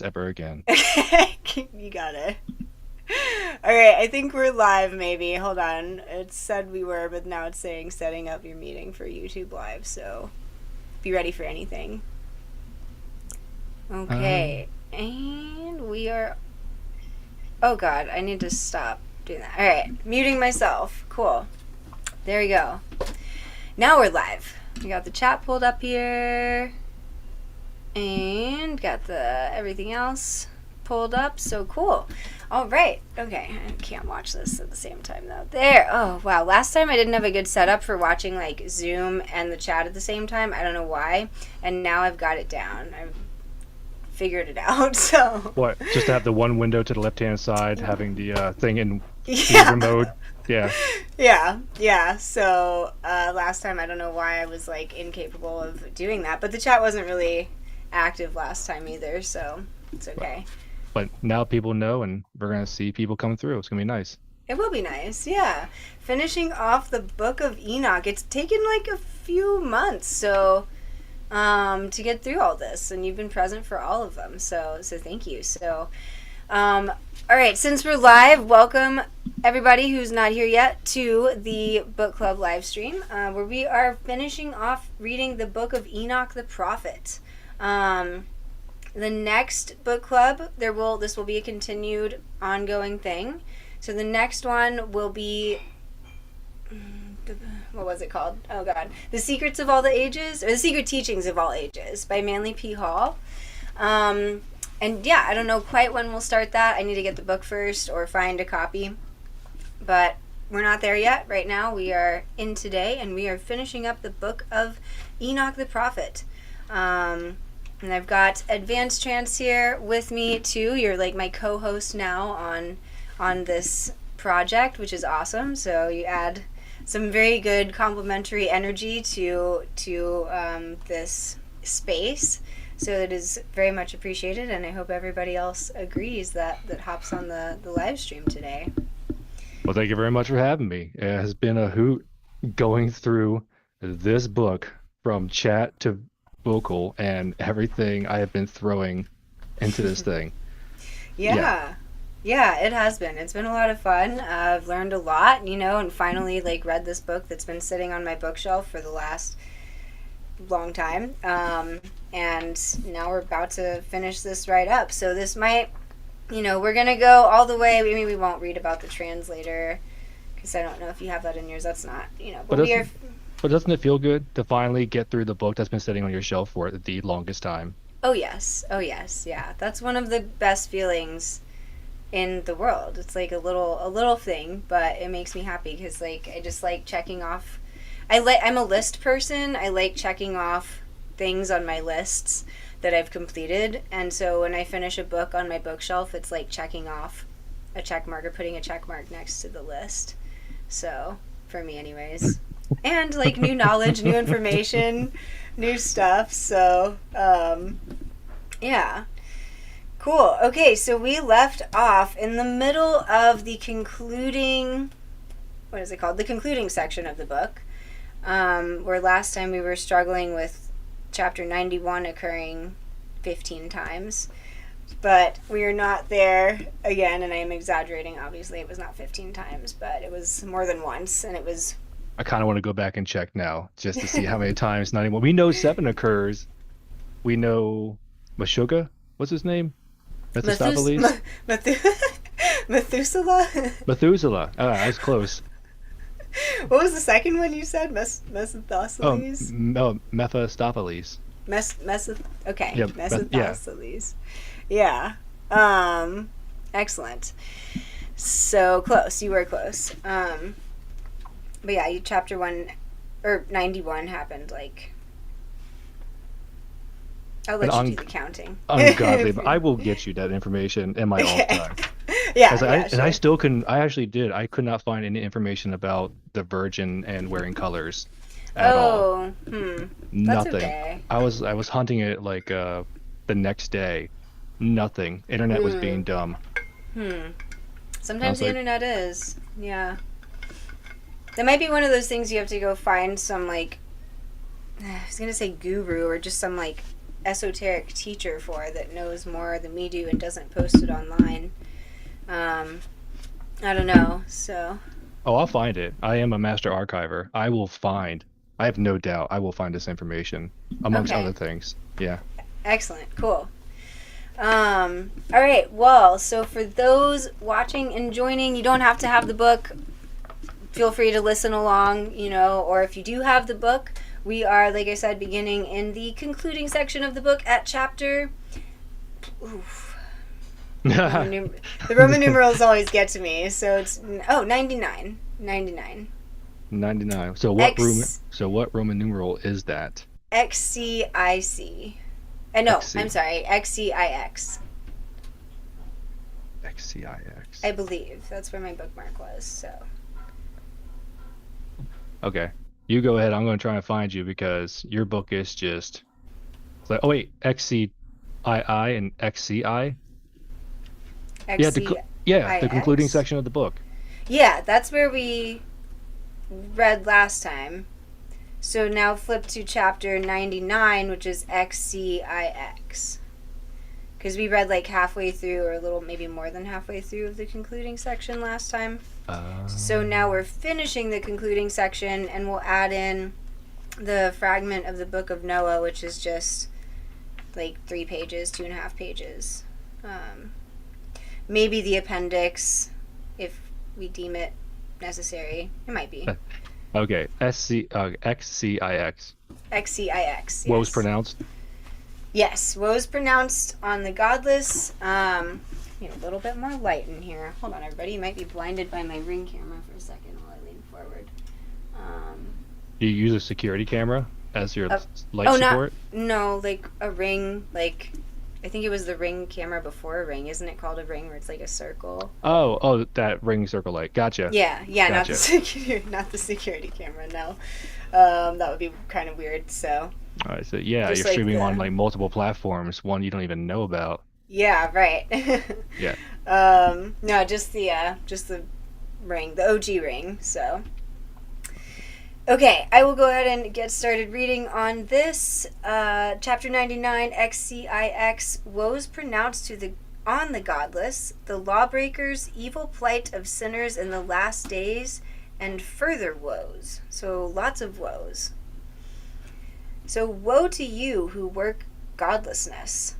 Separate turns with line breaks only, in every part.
ever again.
You got it. All right, I think we're live maybe. Hold on. It said we were, but now it's saying setting up your meeting for YouTube Live, so be ready for anything.
Um,
Okay. And we are. Oh god, I need to stop doing that. All right, muting myself. Cool. There we go. Now we're live. We got the chat pulled up here and got the everything else pulled up. So cool. All right. Okay. I can't watch this at the same time though. There. Oh wow. Last time I didn't have a good setup for watching like Zoom and the chat at the same time. I don't know why. And now I've got it down. I've figured it out. So
what? Just to have the one window to the left-hand side, having the thing in theater
yeah.
mode. Yeah.
Yeah. So last time I don't know why I was like incapable of doing that, but the chat wasn't really active last time either, so it's
But,
okay.
but now people know, and we're gonna see people come through. It's gonna be nice.
It will be nice, yeah. Finishing off the Book of Enoch. It's taken like a few months, so to get through all this, and you've been present for all of them. So thank you. So um, all right, since we're live, welcome everybody who's not here yet to the book club live stream, where we are finishing off reading the Book of Enoch the Prophet. Um, the next book club, this will be a continued ongoing thing. So the next one will be, what was it called? Oh god, The Secrets of All the Ages, or The Secret Teachings of All Ages by Manly P. Hall. Um, and yeah, I don't know quite when we'll start that. I need to get the book first or find a copy, but we're not there yet. Right now, we are in today, and we are finishing up the Book of Enoch the Prophet. And I've got Advanced Trance here with me too. You're like my co-host now on this project, which is awesome. So you add some very good complementary energy to this space. So it is very much appreciated, and I hope everybody else agrees that hops on the live stream today.
Well, thank you very much for having me. It has been a hoot going through this book from chat to vocal and everything I have been throwing into this thing. Yeah.
Yeah. Yeah, it has been. It's been a lot of fun. I've learned a lot, and finally like read this book that's been sitting on my bookshelf for the last long time. And now we're about to finish this right up. So this might, we're going to go all the way. Maybe we won't read about the translator because I don't know if you have that in yours. That's not,
But
but we are.
doesn't but doesn't it feel good to finally get through the book that's been sitting on your shelf for the longest time?
Oh, yes. Oh, yes. Yeah. That's one of the best feelings in the world. It's like a little thing, but it makes me happy because like I just like checking off. I'm a list person. I like checking off things on my lists that I've completed, and so when I finish a book on my bookshelf, it's like checking off a check mark or putting a check mark next to the list. So for me, anyways, and like new knowledge, new information, new stuff. So yeah. Cool. Okay, so we left off in the middle of the concluding. What is it called? The concluding section of the book, where last time we were struggling with chapter 91 occurring 15 times. But we are not there again, and I am exaggerating. Obviously, it was not 15 times, but it was more than once, and it was.
I kind of want to go back and check now just to see how many times 91. We know seven occurs. We know Meshuggah. What's his name?
Methus-
Mephistopheles?
Methuselah?
Methuselah. Ah, I was close.
What was the second one you said?
Oh,
Mesophosteles?
Mephistopheles.
Okay,
Yeah, yeah.
Mesophosteles. Yeah. Excellent. So close. You were close. But yeah, chapter 1 or 91 happened like I'll
An
let you do the counting.
ungodly. But I will get you that information in my off
Okay.
time.
Yeah,
As I
yeah,
and I
sure.
still couldn't. I actually did. I could not find any information about the Virgin and wearing colors at all.
Oh, that's
Nothing.
okay.
I was hunting it like the next day. Nothing. Internet was being dumb.
Hmm.
I
Sometimes
was
the
like,
internet is. Yeah. That might be one of those things you have to go find some like I was gonna say guru or just some like esoteric teacher for that knows more than we do and doesn't post it online. I don't know. So
Oh, I'll find it. I am a master archiver. I have no doubt I will find this information amongst
okay,
other things. Yeah.
excellent, cool. All right. Well, so for those watching and joining, you don't have to have the book. Feel free to listen along, or if you do have the book, we are, like I said, beginning in the concluding section of the book at chapter. Oof. The Roman numerals always get to me, so it's 99. 99.
99. So what Roman numeral is that?
XCIC. No,
XC.
I'm sorry, XCIX.
XCIX.
I believe that's where my bookmark was. So.
Okay. You go ahead. I'm going to try and find you because your book is just like, oh wait, XCII and XCI. Yeah, the concluding section of the book.
Yeah, that's where we read last time. So now flip to chapter 99, which is XCIX. Because we read like halfway through, or a little, maybe more than halfway through of the concluding section last time. So now we're finishing the concluding section, and we'll add in the fragment of the Book of Noah, which is just like 3 pages, 2.5 pages. Maybe the appendix, if we deem it necessary. It might be.
Okay, XCIX.
XCIX. Yes.
What was pronounced?
Yes, woes pronounced on the godless. Need a little bit more light in here. Hold on, everybody. You might be blinded by my Ring camera for a second while I lean forward.
Do you use a security camera as your light support?
No, like a Ring, like I think it was the Ring camera before a Ring. Isn't it called a Ring where it's like a circle?
Oh, that Ring circle light. Gotcha.
Yeah,
Gotcha.
not the security camera. No, that would be kind of weird. So.
All right, so yeah,
Just
you're
like
streaming on like multiple platforms, one you don't even know about.
Yeah, right.
Yeah.
No, just the Ring, the OG Ring. So. Okay, I will go ahead and get started reading on this. Chapter 99, XCIX, woes pronounced on the godless, the lawbreakers, evil plight of sinners in the last days, and further woes. So lots of woes. So woe to you who work godlessness,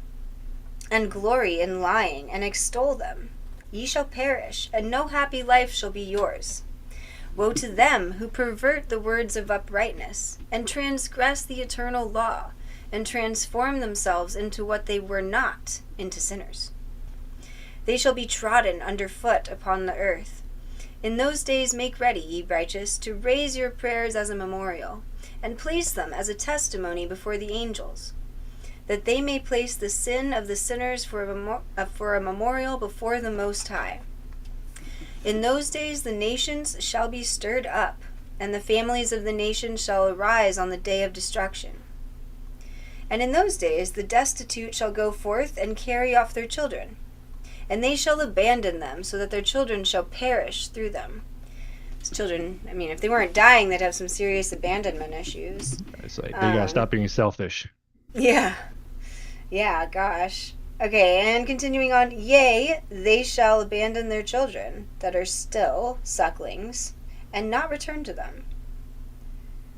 and glory in lying, and extol them. Ye shall perish, and no happy life shall be yours. Woe to them who pervert the words of uprightness, and transgress the eternal law, and transform themselves into what they were not, into sinners. They shall be trodden under foot upon the earth. In those days make ready, ye righteous, to raise your prayers as a memorial, and place them as a testimony before the angels, that they may place the sin of the sinners for a memorial before the Most High. In those days the nations shall be stirred up, and the families of the nations shall arise on the day of destruction. And in those days the destitute shall go forth and carry off their children, and they shall abandon them, so that their children shall perish through them. Children, I mean, if they weren't dying, they'd have some serious abandonment issues.
It's like they gotta stop being selfish.
Yeah, gosh. Okay, and continuing on, yea, they shall abandon their children that are still sucklings, and not return to them.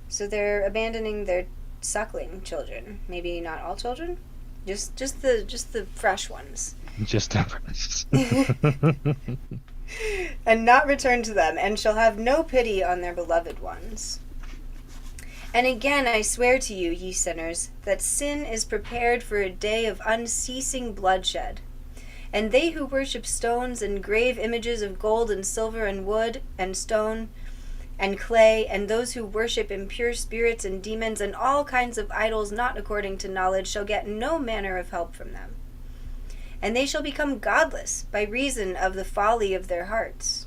So they're abandoning their suckling children. Maybe not all children, just the fresh ones.
Just
and not return to them, and shall have no pity on their beloved ones. And again I swear to you, ye sinners, that sin is prepared for a day of unceasing bloodshed. And they who worship stones and grave images of gold and silver and wood and stone and clay, and those who worship impure spirits and demons and all kinds of idols not according to knowledge, shall get no manner of help from them. And they shall become godless by reason of the folly of their hearts.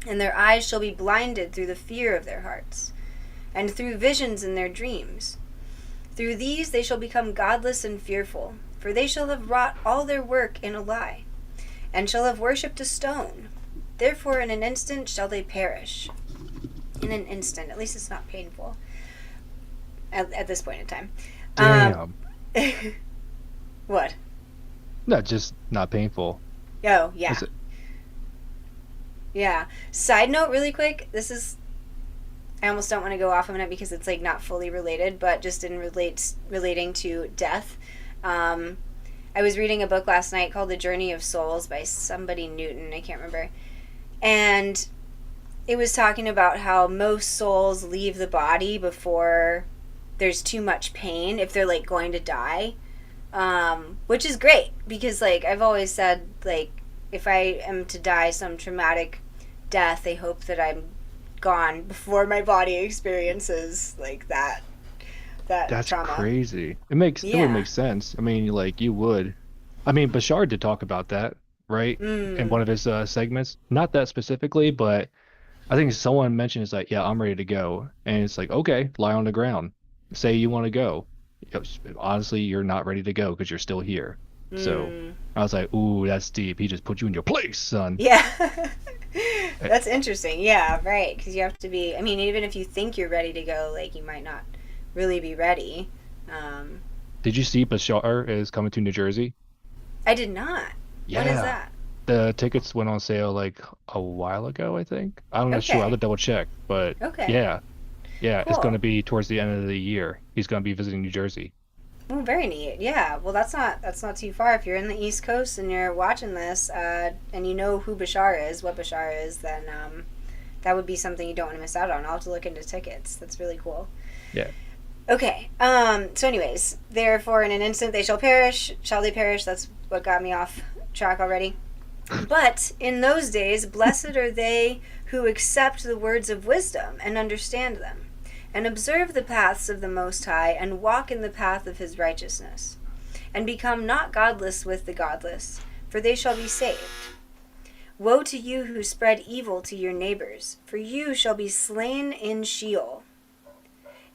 And their eyes shall be blinded through the fear of their hearts, and through visions in their dreams. Through these they shall become godless and fearful, for they shall have wrought all their work in a lie, and shall have worshipped a stone. Therefore in an instant shall they perish. In an instant, at least it's not painful at this point in time.
Damn.
What?
No, just not painful.
Oh, yeah.
Is it?
Yeah. Side note, really quick. I almost don't want to go off on it because it's like not fully related, but just in relating to death. Um, I was reading a book last night called The Journey of Souls by somebody Newton. I can't remember. And it was talking about how most souls leave the body before there's too much pain if they're like going to die, which is great because like I've always said, like if I am to die some traumatic death, I hope that I'm gone before my body experiences like that
That's
trauma.
crazy. It would
Yeah.
make sense. I mean, like you would. I mean, Bashar did talk about that, right? In
Mm.
one of his segments. Not that specifically, but I think someone mentioned it's like, yeah, I'm ready to go. And it's like, okay, lie on the ground. Say you want to go. Honestly, you're not ready to go because you're still here. So
Mm.
I was like, ooh, that's deep. He just put you in your place, son.
Yeah.
Eh,
That's interesting. Yeah, right. Because you have to be, I mean, even if you think you're ready to go, like, you might not really be ready. Um,
Did you see Bashar is coming to New Jersey?
I did not. When is
Yeah.
that?
The tickets went on sale like a while ago, I think. I'm not sure. I'll have
Okay.
to double check. But
Okay.
yeah, yeah, it's going
Cool.
to be towards the end of the year. He's going to be visiting New Jersey.
Oh, very neat. Yeah. Well, that's not too far. If you're in the East Coast and you're watching this, and you know who Bashar is, what Bashar is, then that would be something you don't want to miss out on. I'll have to look into tickets. That's really cool.
Yeah.
Okay. So, anyways, therefore, in an instant they shall perish. Shall they perish? That's what got me off track already. But in those days, blessed are they who accept the words of wisdom and understand them, and observe the paths of the Most High, and walk in the path of his righteousness, and become not godless with the godless, for they shall be saved. Woe to you who spread evil to your neighbors, for you shall be slain in Sheol.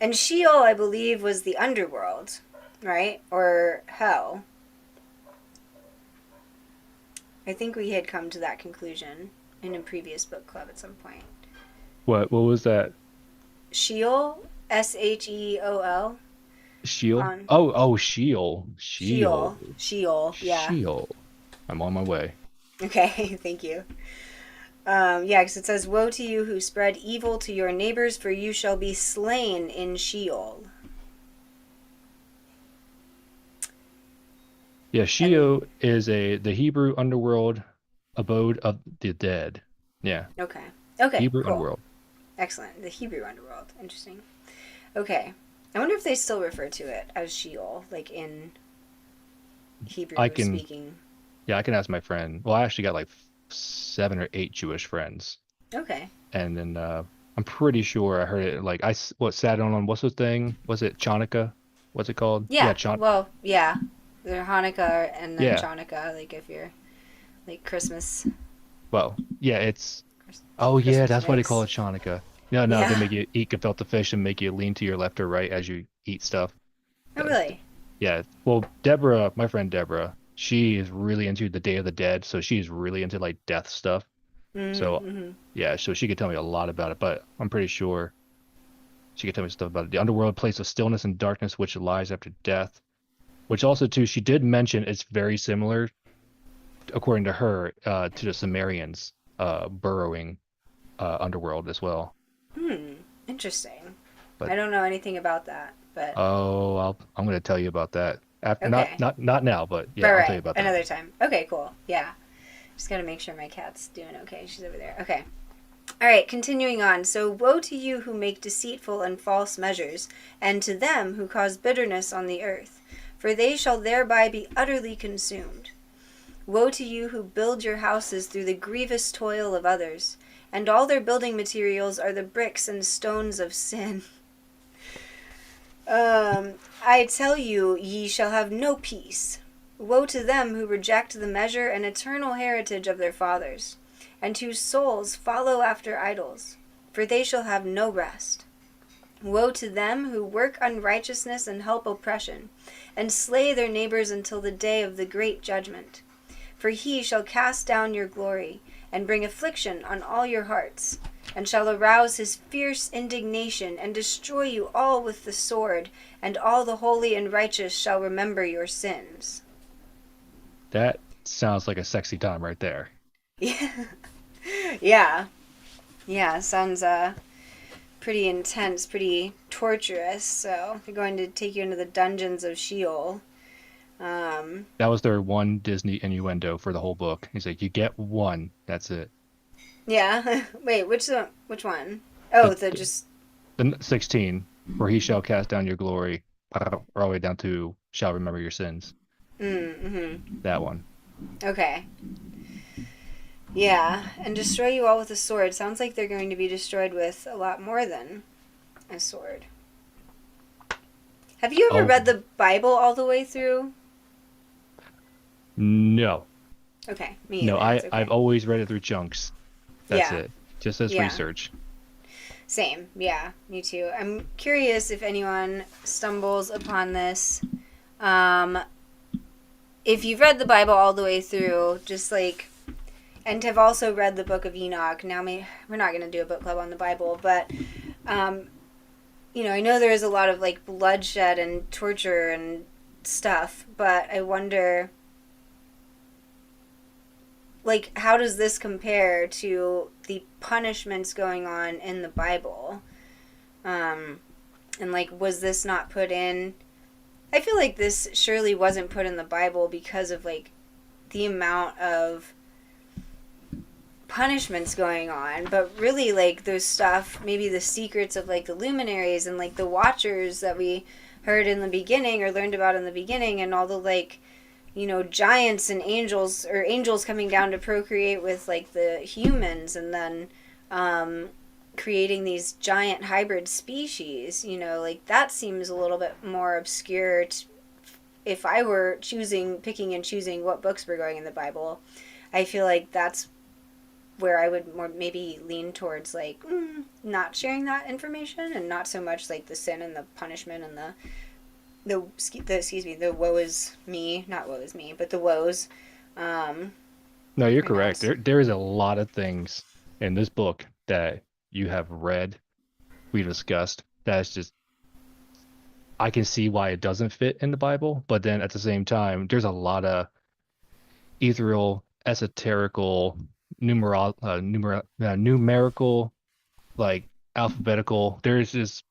And Sheol, I believe, was the underworld, right? Or hell. I think we had come to that conclusion in a previous book club at some point.
What was that?
Sheol, Sheol,
Sheol?
on
Oh, Sheol.
Sheol,
Sheol.
Sheol, yeah.
Sheol. I'm on my way.
Okay, thank you. Yeah, because it says, "Woe to you who spread evil to your neighbors, for you shall be slain in Sheol."
Yeah,
And
Sheol is the Hebrew underworld abode of the dead. Yeah,
okay, okay,
Hebrew
cool,
underworld.
excellent. The Hebrew underworld, interesting. Okay, I wonder if they still refer to it as Sheol, like in
I
Hebrew
can,
speaking.
yeah, I can ask my friend. Well, I actually got like 7 or 8 Jewish friends,
Okay.
and then I'm pretty sure I heard it like what sat on what's the thing? Was it Chanukah? What's it called? Yeah,
Yeah. Well, yeah. They're Hanukkah and then
yeah.
Chanukah, like if you're like Christmas,
Well, yeah, it's oh yeah,
Christmas
that's why they call it
mix.
Chanukah. No, no, they
Yeah.
make you eat gefilte fish and make you lean to your left or right as you eat stuff.
Oh,
That,
really?
yeah. Well, Deborah, my friend Deborah, she is really into the Day of the Dead, so she's really into like death stuff. So
Mm-hmm.
yeah, so she could tell me a lot about it, but I'm pretty sure she could tell me stuff about it. The underworld, place of stillness and darkness which lies after death. Which also too, she did mention it's very similar, according to her, to the Sumerians burrowing underworld as well.
Hmm. Interesting.
But
I don't know anything about that, but
oh, I'm gonna tell you about that after
okay.
not now, but yeah,
But
I'll tell you
right,
about that.
another time. Okay, cool. Yeah. Just gotta make sure my cat's doing okay. She's over there. Okay. All right, continuing on. So, woe to you who make deceitful and false measures, and to them who cause bitterness on the earth, for they shall thereby be utterly consumed. Woe to you who build your houses through the grievous toil of others, and all their building materials are the bricks and stones of sin. I tell you, ye shall have no peace. Woe to them who reject the measure and eternal heritage of their fathers, and whose souls follow after idols, for they shall have no rest. Woe to them who work unrighteousness and help oppression, and slay their neighbors until the day of the great judgment. For he shall cast down your glory, and bring affliction on all your hearts, and shall arouse his fierce indignation, and destroy you all with the sword, and all the holy and righteous shall remember your sins.
That sounds like a sexy time right there.
Yeah. Yeah. Yeah, sounds pretty intense, pretty torturous. So, they're going to take you into the dungeons of Sheol. Um,
That was their one Disney innuendo for the whole book. He's like, you get one. That's it.
yeah. Wait, which one? Oh,
The,
the
the,
just
16, where he shall cast down your glory, all the way down to shall remember your sins.
mm-hmm.
That one.
Okay. Yeah, and destroy you all with a sword. Sounds like they're going to be destroyed with a lot more than a sword. Have you ever
Oh,
read the Bible all the way through?
no.
Okay, me
No,
either. It's
I've
okay.
always read it through chunks. That's
Yeah,
it. Just as
yeah.
research.
Same. Yeah, me too. I'm curious if anyone stumbles upon this. Um, if you've read the Bible all the way through, just like, and have also read the Book of Enoch. Now, we're not going to do a book club on the Bible, but um, I know there is a lot of like bloodshed and torture and stuff, but I wonder, like, how does this compare to the punishments going on in the Bible? Um, and like, was this not put in? I feel like this surely wasn't put in the Bible because of like the amount of punishments going on, but really like those stuff, maybe the secrets of like the luminaries and like the watchers that we heard in the beginning or learned about in the beginning, and all the like, giants and angels, or angels coming down to procreate with like the humans, and then um, creating these giant hybrid species. Like that seems a little bit more obscure if I were picking and choosing what books were going in the Bible. I feel like that's where I would more maybe lean towards like not sharing that information, and not so much like the sin and the punishment and the woe is me, not woe is me, but the woes. Um,
No, you're
my
correct.
mouse.
There is a lot of things in this book that you have read, we discussed. That's just I can see why it doesn't fit in the Bible, but then at the same time, there's a lot of ethereal, esoterical, numerical, like alphabetical. There's just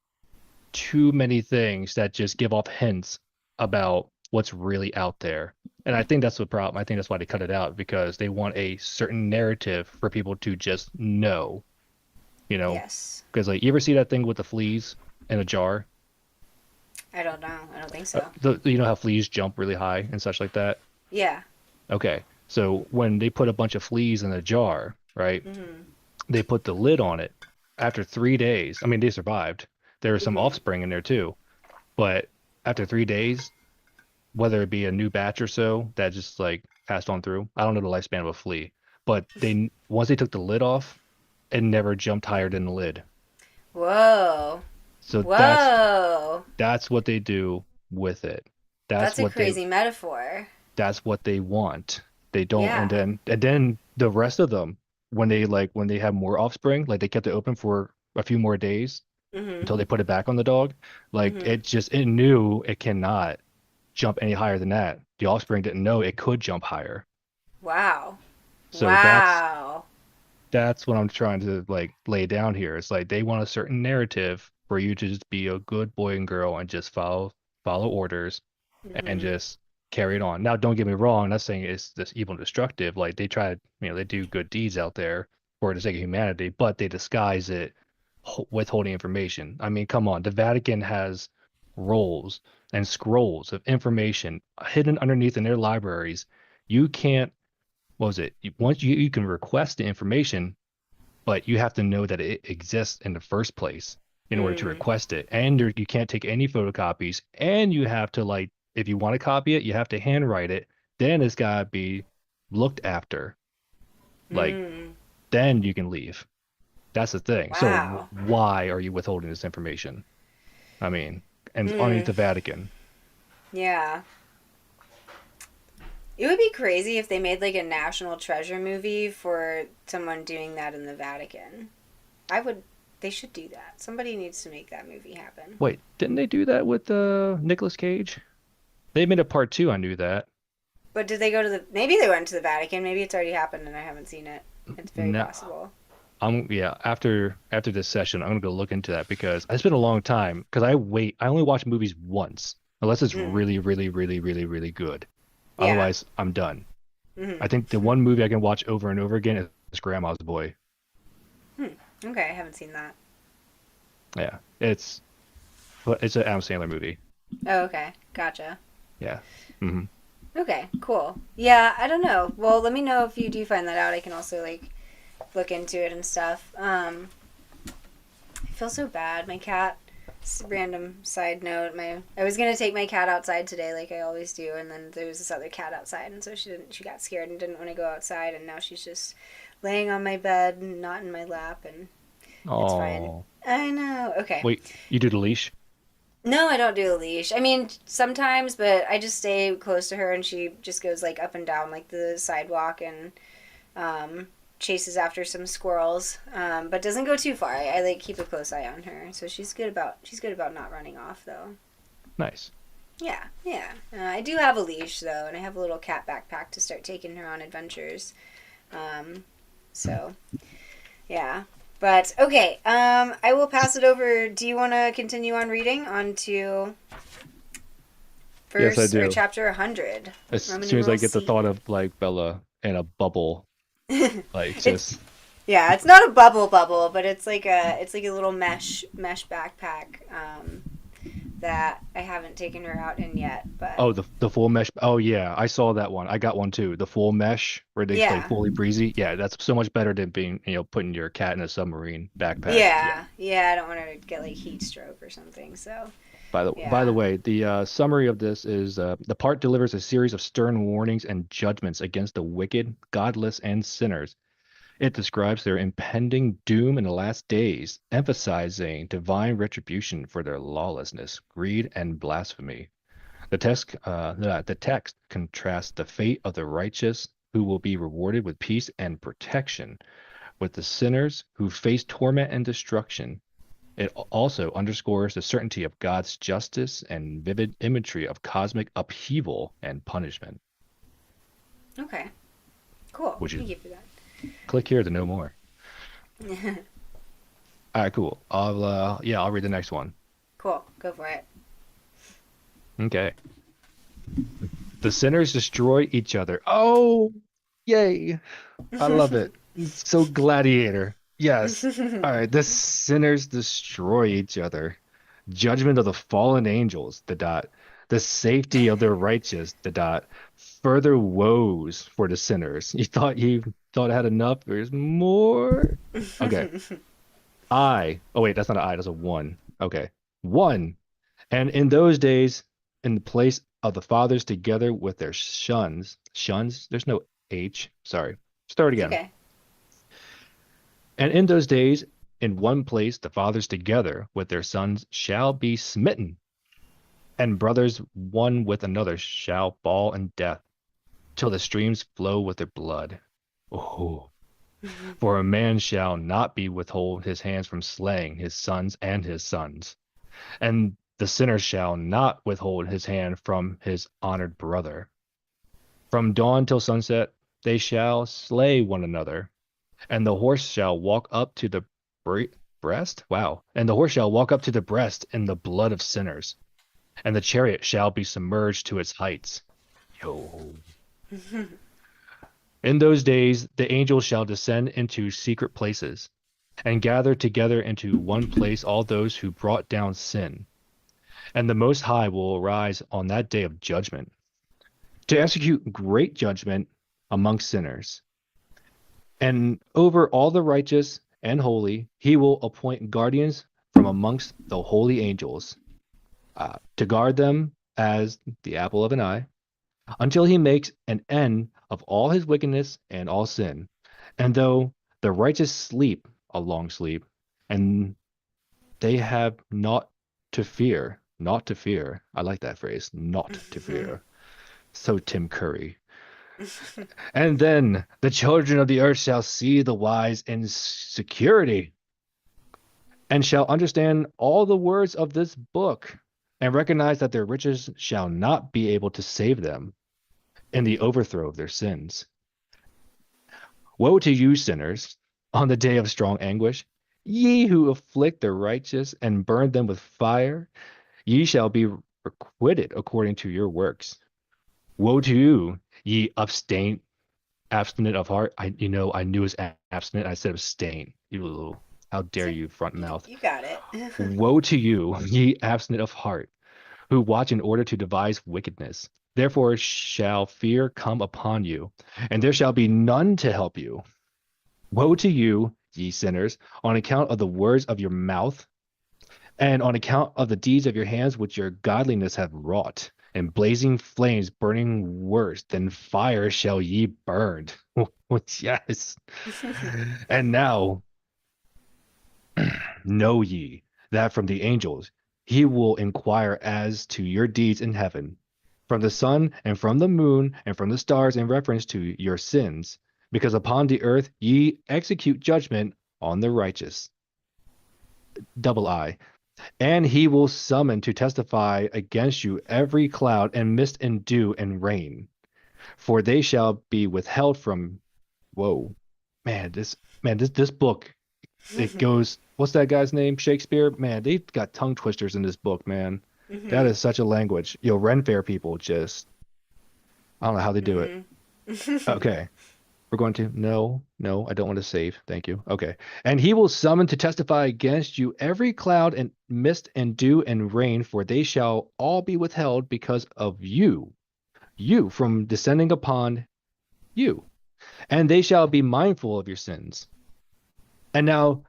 too many things that just give off hints about what's really out there. And I think that's the problem. I think that's why they cut it out because they want a certain narrative for people to just know, you know.
Yes.
Because like you ever see that thing with the fleas in a jar?
I don't know. I don't think so.
You know how fleas jump really high and such like that?
Yeah.
Okay. So when they put a bunch of fleas in a jar, right?
Mhm.
They put the lid on it. After 3 days, I mean, they survived. There was some
Mhm.
offspring in there too. But after 3 days, whether it be a new batch or so that just like passed on through, I don't know the lifespan of a flea, but they once they took the lid off, it never jumped higher than the lid.
Whoa.
So
Whoa.
that's what they do with it. That's
That's a
what they
crazy metaphor.
that's what they want. They don't, and
Yeah.
then the rest of them, when they have more offspring, like they kept it open for a few more days
Mhm.
until they put it back on the dog. Like
Mhm.
it knew it cannot jump any higher than that. The offspring didn't know it could jump higher.
Wow.
So
Wow.
that's what I'm trying to like lay down here. It's like they want a certain narrative for you to just be a good boy and girl and just follow orders and
Mhm.
just carry it on. Now, don't get me wrong, I'm not saying it's this evil and destructive. Like they try to, they do good deeds out there for the sake of humanity, but they disguise it withholding information. I mean, come on, the Vatican has rolls and scrolls of information hidden underneath in their libraries. You can't, what was it? Once you can request the information, but you have to know that it exists in the first place in order to
Mm.
request it. And you can't take any photocopies. And you have to like, if you want to copy it, you have to handwrite it. Then it's gotta be looked after. Like,
Mm.
then you can leave. That's the thing. So
Wow.
why are you withholding this information? I mean, and underneath
Mm.
the Vatican.
Yeah. It would be crazy if they made like a National Treasure movie for someone doing that in the Vatican. I would. They should do that. Somebody needs to make that movie happen.
Wait, didn't they do that with Nicolas Cage? They made a part two. I knew that.
But did they go to the? Maybe they went to the Vatican. Maybe it's already happened and I haven't seen it. It's very
No,
possible.
yeah, after this session, I'm gonna go look into that because it's been a long time. Because I only watch movies once, unless it's
Mm.
really, really, really, really, really good.
Yeah.
Otherwise, I'm done. I
Hmm.
think the one movie I can watch over and over again is Grandma's Boy.
Hmm. Okay, I haven't seen that.
Yeah, it's an Adam Sandler movie.
Oh, okay. Gotcha.
Yeah. hmm
Okay, cool. Yeah, I don't know. Well, let me know if you do find that out. I can also like look into it and stuff. I feel so bad. My cat. Random side note. I was gonna take my cat outside today, like I always do, and then there was this other cat outside, and so she didn't. She got scared and didn't want to go outside, and now she's just laying on my bed and not in my lap, and it's fine.
Oh,
I know. Okay.
wait, you do the leash?
No, I don't do a leash. I mean, sometimes, but I just stay close to her, and she just goes like up and down like the sidewalk and um, chases after some squirrels, but doesn't go too far. I like keep a close eye on her, so she's good about not running off though.
Nice.
Yeah, yeah. I do have a leash though, and I have a little cat backpack to start taking her on adventures. Um, so yeah. But okay, I will pass it over. Do you want to continue on reading on to
Yes, I
verse or
do.
chapter 100?
As
Roman
soon as I
numeral
get the thought
C.
of like Bella in a bubble, like
It's
just
Yeah, it's not a bubble, but it's like a little mesh backpack that I haven't taken her out in yet. But
oh the full mesh. Oh yeah, I saw that one. I got one too. The full mesh where they like
yeah,
fully breezy. Yeah, that's so much better than being putting your cat in a submarine backpack. Yeah.
yeah, I don't want her to get like heat stroke or something. So
By the
yeah,
way, the summary of this is the part delivers a series of stern warnings and judgments against the wicked, godless, and sinners. It describes their impending doom in the last days, emphasizing divine retribution for their lawlessness, greed, and blasphemy. The text contrasts the fate of the righteous, who will be rewarded with peace and protection, with the sinners who face torment and destruction. It also underscores the certainty of God's justice and vivid imagery of cosmic upheaval and punishment.
okay, cool.
Which is
Thank you for
click here to know more.
that.
All right, cool. I'll read the next one.
Cool, go for it.
Okay. The sinners destroy each other. Oh, yay. I love it. It's so gladiator. Yes. All right. The sinners destroy each other. Judgment of the fallen angels, the dot. The safety of the righteous, the dot. Further woes for the sinners. You thought I had enough? There's more. Okay. Oh wait, that's not an I, that's a one. Okay. One. And in those days, in the place of the fathers together with their shuns, there's no H, sorry. Start
It's
again.
okay.
And in those days, in one place, the fathers together with their sons shall be smitten, and brothers one with another shall fall in death, till the streams flow with their blood. Oh, for a man shall not be withhold his hands from slaying his sons and his sons, and the sinner shall not withhold his hand from his honored brother. From dawn till sunset they shall slay one another, and the horse shall walk up to the breast. Wow. And the horse shall walk up to the breast in the blood of sinners, and the chariot shall be submerged to its heights. Yo. In those days the angels shall descend into secret places, and gather together into one place all those who brought down sin. And the Most High will arise on that day of judgment to execute great judgment among sinners. And over all the righteous and holy, he will appoint guardians from amongst the holy angels to guard them as the apple of an eye, until he makes an end of all his wickedness and all sin. And though the righteous sleep a long sleep, and they have not to fear. I like that phrase, not to fear. So Tim Curry. And then the children of the earth shall see the wise in security, and shall understand all the words of this book, and recognize that their riches shall not be able to save them. in the overthrow of their sins. Woe to you, sinners, on the day of strong anguish! Ye who afflict the righteous and burn them with fire, ye shall be requited according to your works. Woe to you, ye abstinent of heart. I knew it was abstinent. I said abstain. How dare
So
you, front
you,
mouth.
you got it.
Woe to you, ye abstinent of heart, who watch in order to devise wickedness. Therefore shall fear come upon you, and there shall be none to help you. Woe to you, ye sinners, on account of the words of your mouth, and on account of the deeds of your hands which your godliness have wrought. And blazing flames burning worse than fire shall ye burn. Yes. And now know ye that from the angels he will inquire as to your deeds in heaven, from the sun and from the moon and from the stars in reference to your sins, because upon the earth ye execute judgment on the righteous. Double I. And he will summon to testify against you every cloud and mist and dew and rain, for they shall be withheld from. Whoa, man, this book, it goes. What's that guy's name? Shakespeare. Man, they've got tongue twisters in this book, man. That
Hmm.
is such a language. Ren Fair people just, I don't know how they do it.
Hmm.
Okay. We're going to. No, no, I don't want to save. Thank you. Okay. And he will summon to testify against you every cloud and mist and dew and rain, for they shall all be withheld because of you from descending upon you. And they shall be mindful of your sins. And now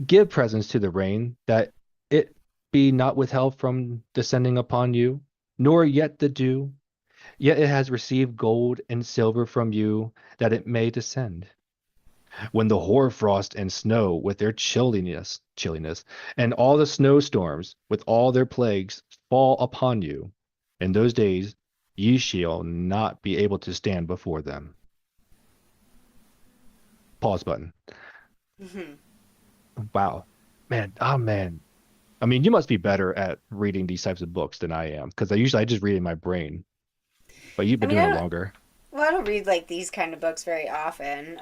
give presents to the rain, that it be not withheld from descending upon you, nor yet the dew, yet it has received gold and silver from you, that it may descend. When the hoarfrost and snow with their chilliness, and all the snowstorms with all their plagues fall upon you, in those days ye shall not be able to stand before them. Pause button.
Hmm.
Wow. Man, oh man. I mean, you must be better at reading these types of books than I am, because I just read in my brain, but you've
I
been
mean,
doing it longer.
I don't read like these kind of books very often.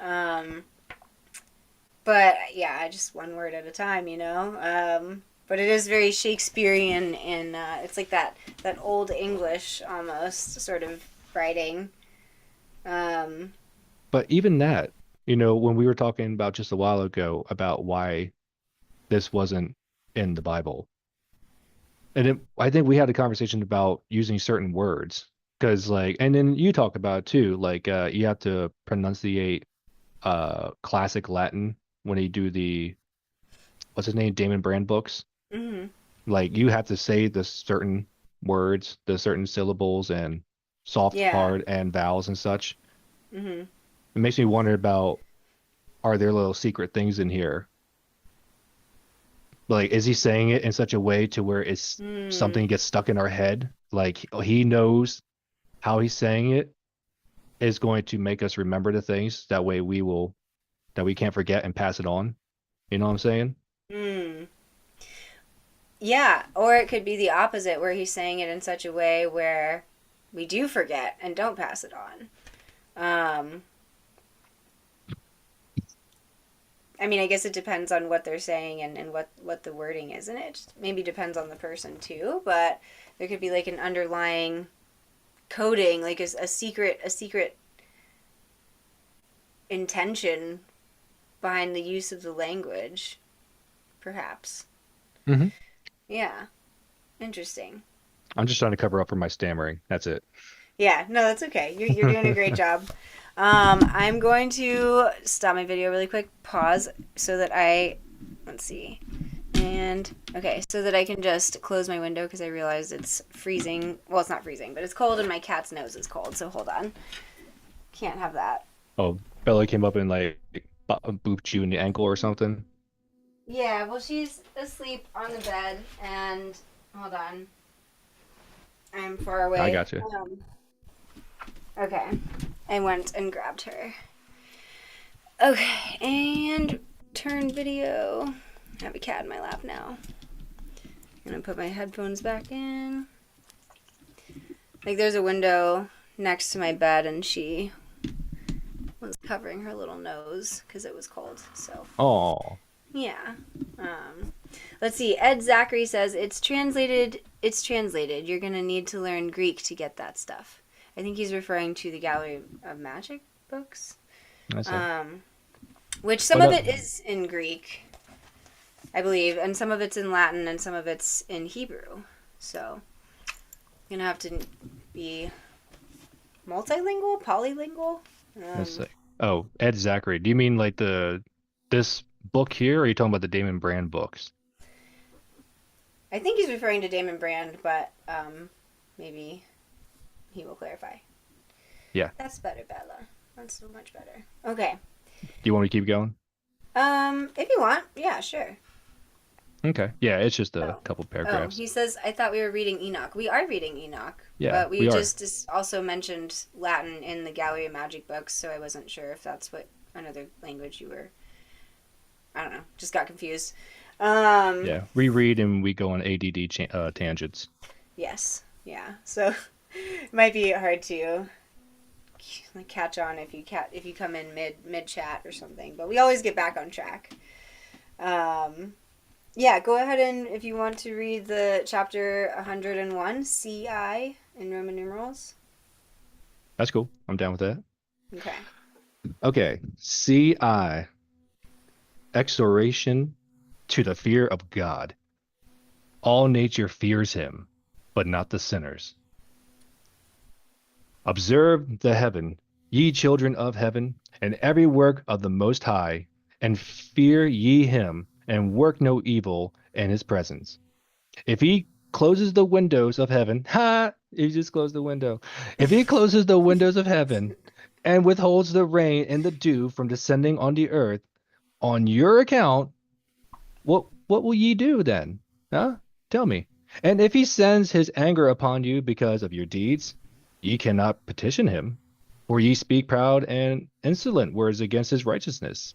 But yeah, just one word at a time, you know. But it is very Shakespearean, and it's like that old English almost sort of writing. Um,
But even that, when we were talking about just a while ago about why this wasn't in the Bible, I think we had a conversation about using certain words because and then you talk about it too, like you have to pronunciate classic Latin when you do the what's his name, Damon Brand books.
hmm.
Like you have to say the certain words, the certain syllables and soft,
Yeah.
hard, and vowels and such.
Hmm.
It makes me wonder about, are there little secret things in here? Like, is he saying it in such a way to where it's
Mm.
something gets stuck in our head? Like he knows how he's saying it is going to make us remember the things that we can't forget and pass it on. You know what I'm saying?
Mm. Yeah, or it could be the opposite, where he's saying it in such a way where we do forget and don't pass it on. Um, I mean, I guess it depends on what they're saying and what the wording is, and it just maybe depends on the person too. But there could be like an underlying coding, like a secret intention behind the use of the language, perhaps.
Hmm.
Yeah, interesting.
I'm just trying to cover up for my stammering. That's it.
Yeah, no, that's okay. You're doing a great job. I'm going to stop my video really quick, pause so that let's see, and okay, so that I can just close my window because I realized it's freezing. Well, it's not freezing, but it's cold and my cat's nose is cold. So hold on, can't have that.
Oh, Bella came up and like booped you in the ankle or something.
Yeah, well, she's asleep on the bed, and hold on, I'm far
I
away.
got you.
Okay, I went and grabbed her. Okay, and turn video. I have a cat in my lap now. I'm gonna put my headphones back in. Like there's a window next to my bed, and she was covering her little nose because it was cold. So
Oh,
yeah. Um, let's see. Ed Zachary says it's translated. It's translated. You're gonna need to learn Greek to get that stuff. I think he's referring to the Gallery of Magic books,
I see.
um, which some
What
of
up?
it is in Greek, I believe, and some of it's in Latin, and some of it's in Hebrew. So you're gonna have to be multilingual, polylingual.
Let's
Um,
see. Oh, Ed Zachary. Do you mean like this book here, or are you talking about the Damon Brand books?
I think he's referring to Damon Brand, but maybe he will clarify.
Yeah.
That's better, Bella. That's so much better. Okay.
Do you want me to keep going?
If you want, yeah, sure.
Okay. Yeah, it's just a
Oh,
couple
oh,
paragraphs.
he says I thought we were reading Enoch. We are reading Enoch,
Yeah,
but we
we are.
just also mentioned Latin in the Gallery of Magic books, so I wasn't sure if that's what another language you were. I don't know. Just got confused. Um,
Yeah, we read and we go on ADD tangents.
yes, yeah. So it might be hard to like catch on if you come in mid chat or something, but we always get back on track. Um, yeah, go ahead and if you want to read the chapter 101 CI in Roman numerals.
That's cool. I'm down with that.
Okay.
Okay. CI, exhortation to the fear of God. All nature fears him, but not the sinners. Observe the heaven, ye children of heaven, and every work of the Most High, and fear ye him, and work no evil in his presence. If he closes the windows of heaven, ha, he just closed the window. If he closes the windows of heaven and withholds the rain and the dew from descending on the earth on your account, what will ye do then? Huh? Tell me. And if he sends his anger upon you because of your deeds, ye cannot petition him, for ye speak proud and insolent words against his righteousness.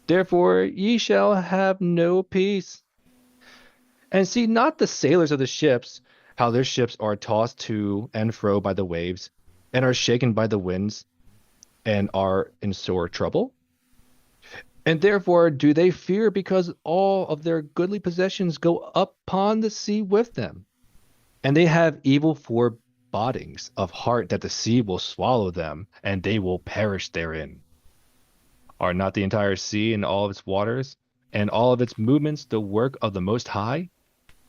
Therefore ye shall have no peace. And see not the sailors of the ships, how their ships are tossed to and fro by the waves, and are shaken by the winds, and are in sore trouble? And therefore do they fear because all of their goodly possessions go up upon the sea with them. And they have evil forebodings of heart that the sea will swallow them, and they will perish therein. Are not the entire sea and all of its waters, and all of its movements the work of the Most High?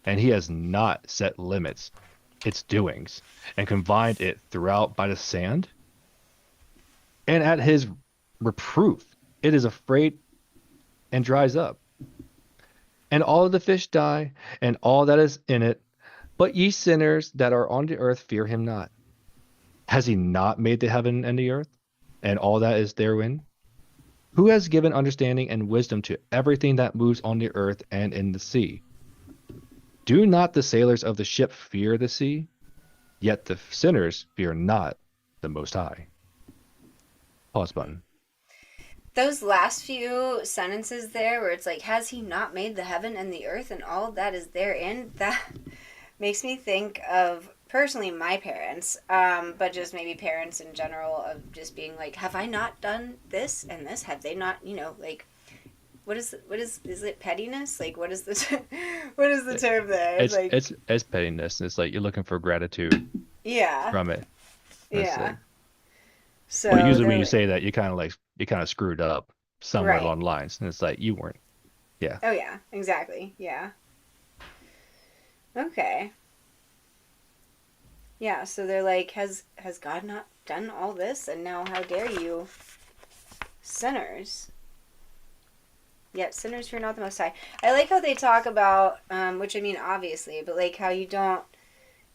And he has not set limits, its doings, and confined it throughout by the sand? And at his reproof, it is afraid and dries up. And all of the fish die, and all that is in it. But ye sinners that are on the earth fear him not. Has he not made the heaven and the earth, and all that is therein? Who has given understanding and wisdom to everything that moves on the earth and in the sea? Do not the sailors of the ship fear the sea? Yet the sinners fear not the Most High. Pause button.
Those last few sentences there where it's like, has he not made the heaven and the earth and all that is therein? That makes me think of personally my parents, but just maybe parents in general of just being like, have I not done this and this? Have they not, like, is it pettiness? Like, what is the, what is the term there?
It's
Like,
it's it's pettiness. It's like you're looking for gratitude
yeah,
from it. That's
yeah.
like, well,
So
usually when
they're
you
like,
say that, you kind of screwed up somewhere
right.
along the lines, and it's like you weren't. Yeah.
Oh yeah, exactly. Yeah. Okay. Yeah, so they're like, has God not done all this, and now how dare you, sinners? Yet sinners fear not the Most High. I like how they talk about, which I mean obviously, but like how you don't,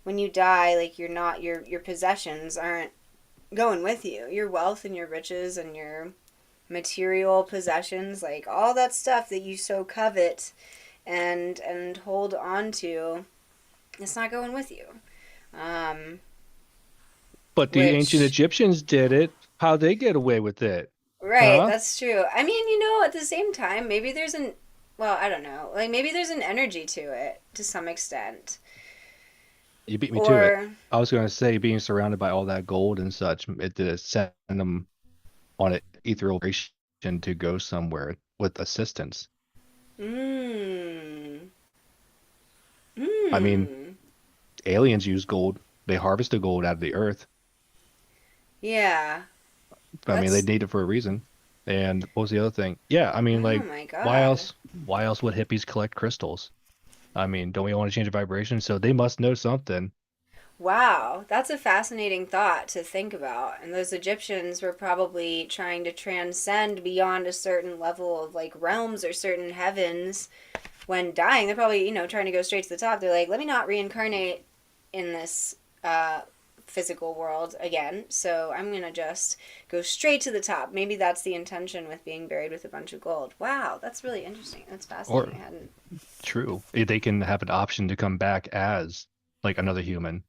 when you die, like you're not your possessions aren't going with you. Your wealth and your riches and your material possessions, like all that stuff that you so covet and hold on to, it's not going with you. Um,
But the ancient
which
Egyptians did it. How'd they get away with it?
Right,
Huh?
that's true. I mean, at the same time, maybe there's I don't know. Like maybe there's an energy to it to some extent.
You beat me to it.
Or,
I was going to say being surrounded by all that gold and such, it did send them on an ethereal vibration to go somewhere with assistance.
mm,
I mean,
mm,
aliens use gold. They harvest the gold out of the earth.
yeah,
I mean, they
that's,
need it for a reason. And what was the other thing? Yeah, I mean,
oh
like,
my
why
God.
else? Why else would hippies collect crystals? I mean, don't we want to change the vibration? So they must know something.
Wow, that's a fascinating thought to think about. And those Egyptians were probably trying to transcend beyond a certain level of like realms or certain heavens when dying. They're probably, trying to go straight to the top. They're like, let me not reincarnate in this physical world again. So I'm going to just go straight to the top. Maybe that's the intention with being buried with a bunch of gold. Wow, that's really interesting. That's fascinating.
Or
I hadn't.
true, they can have an option to come back as like another human.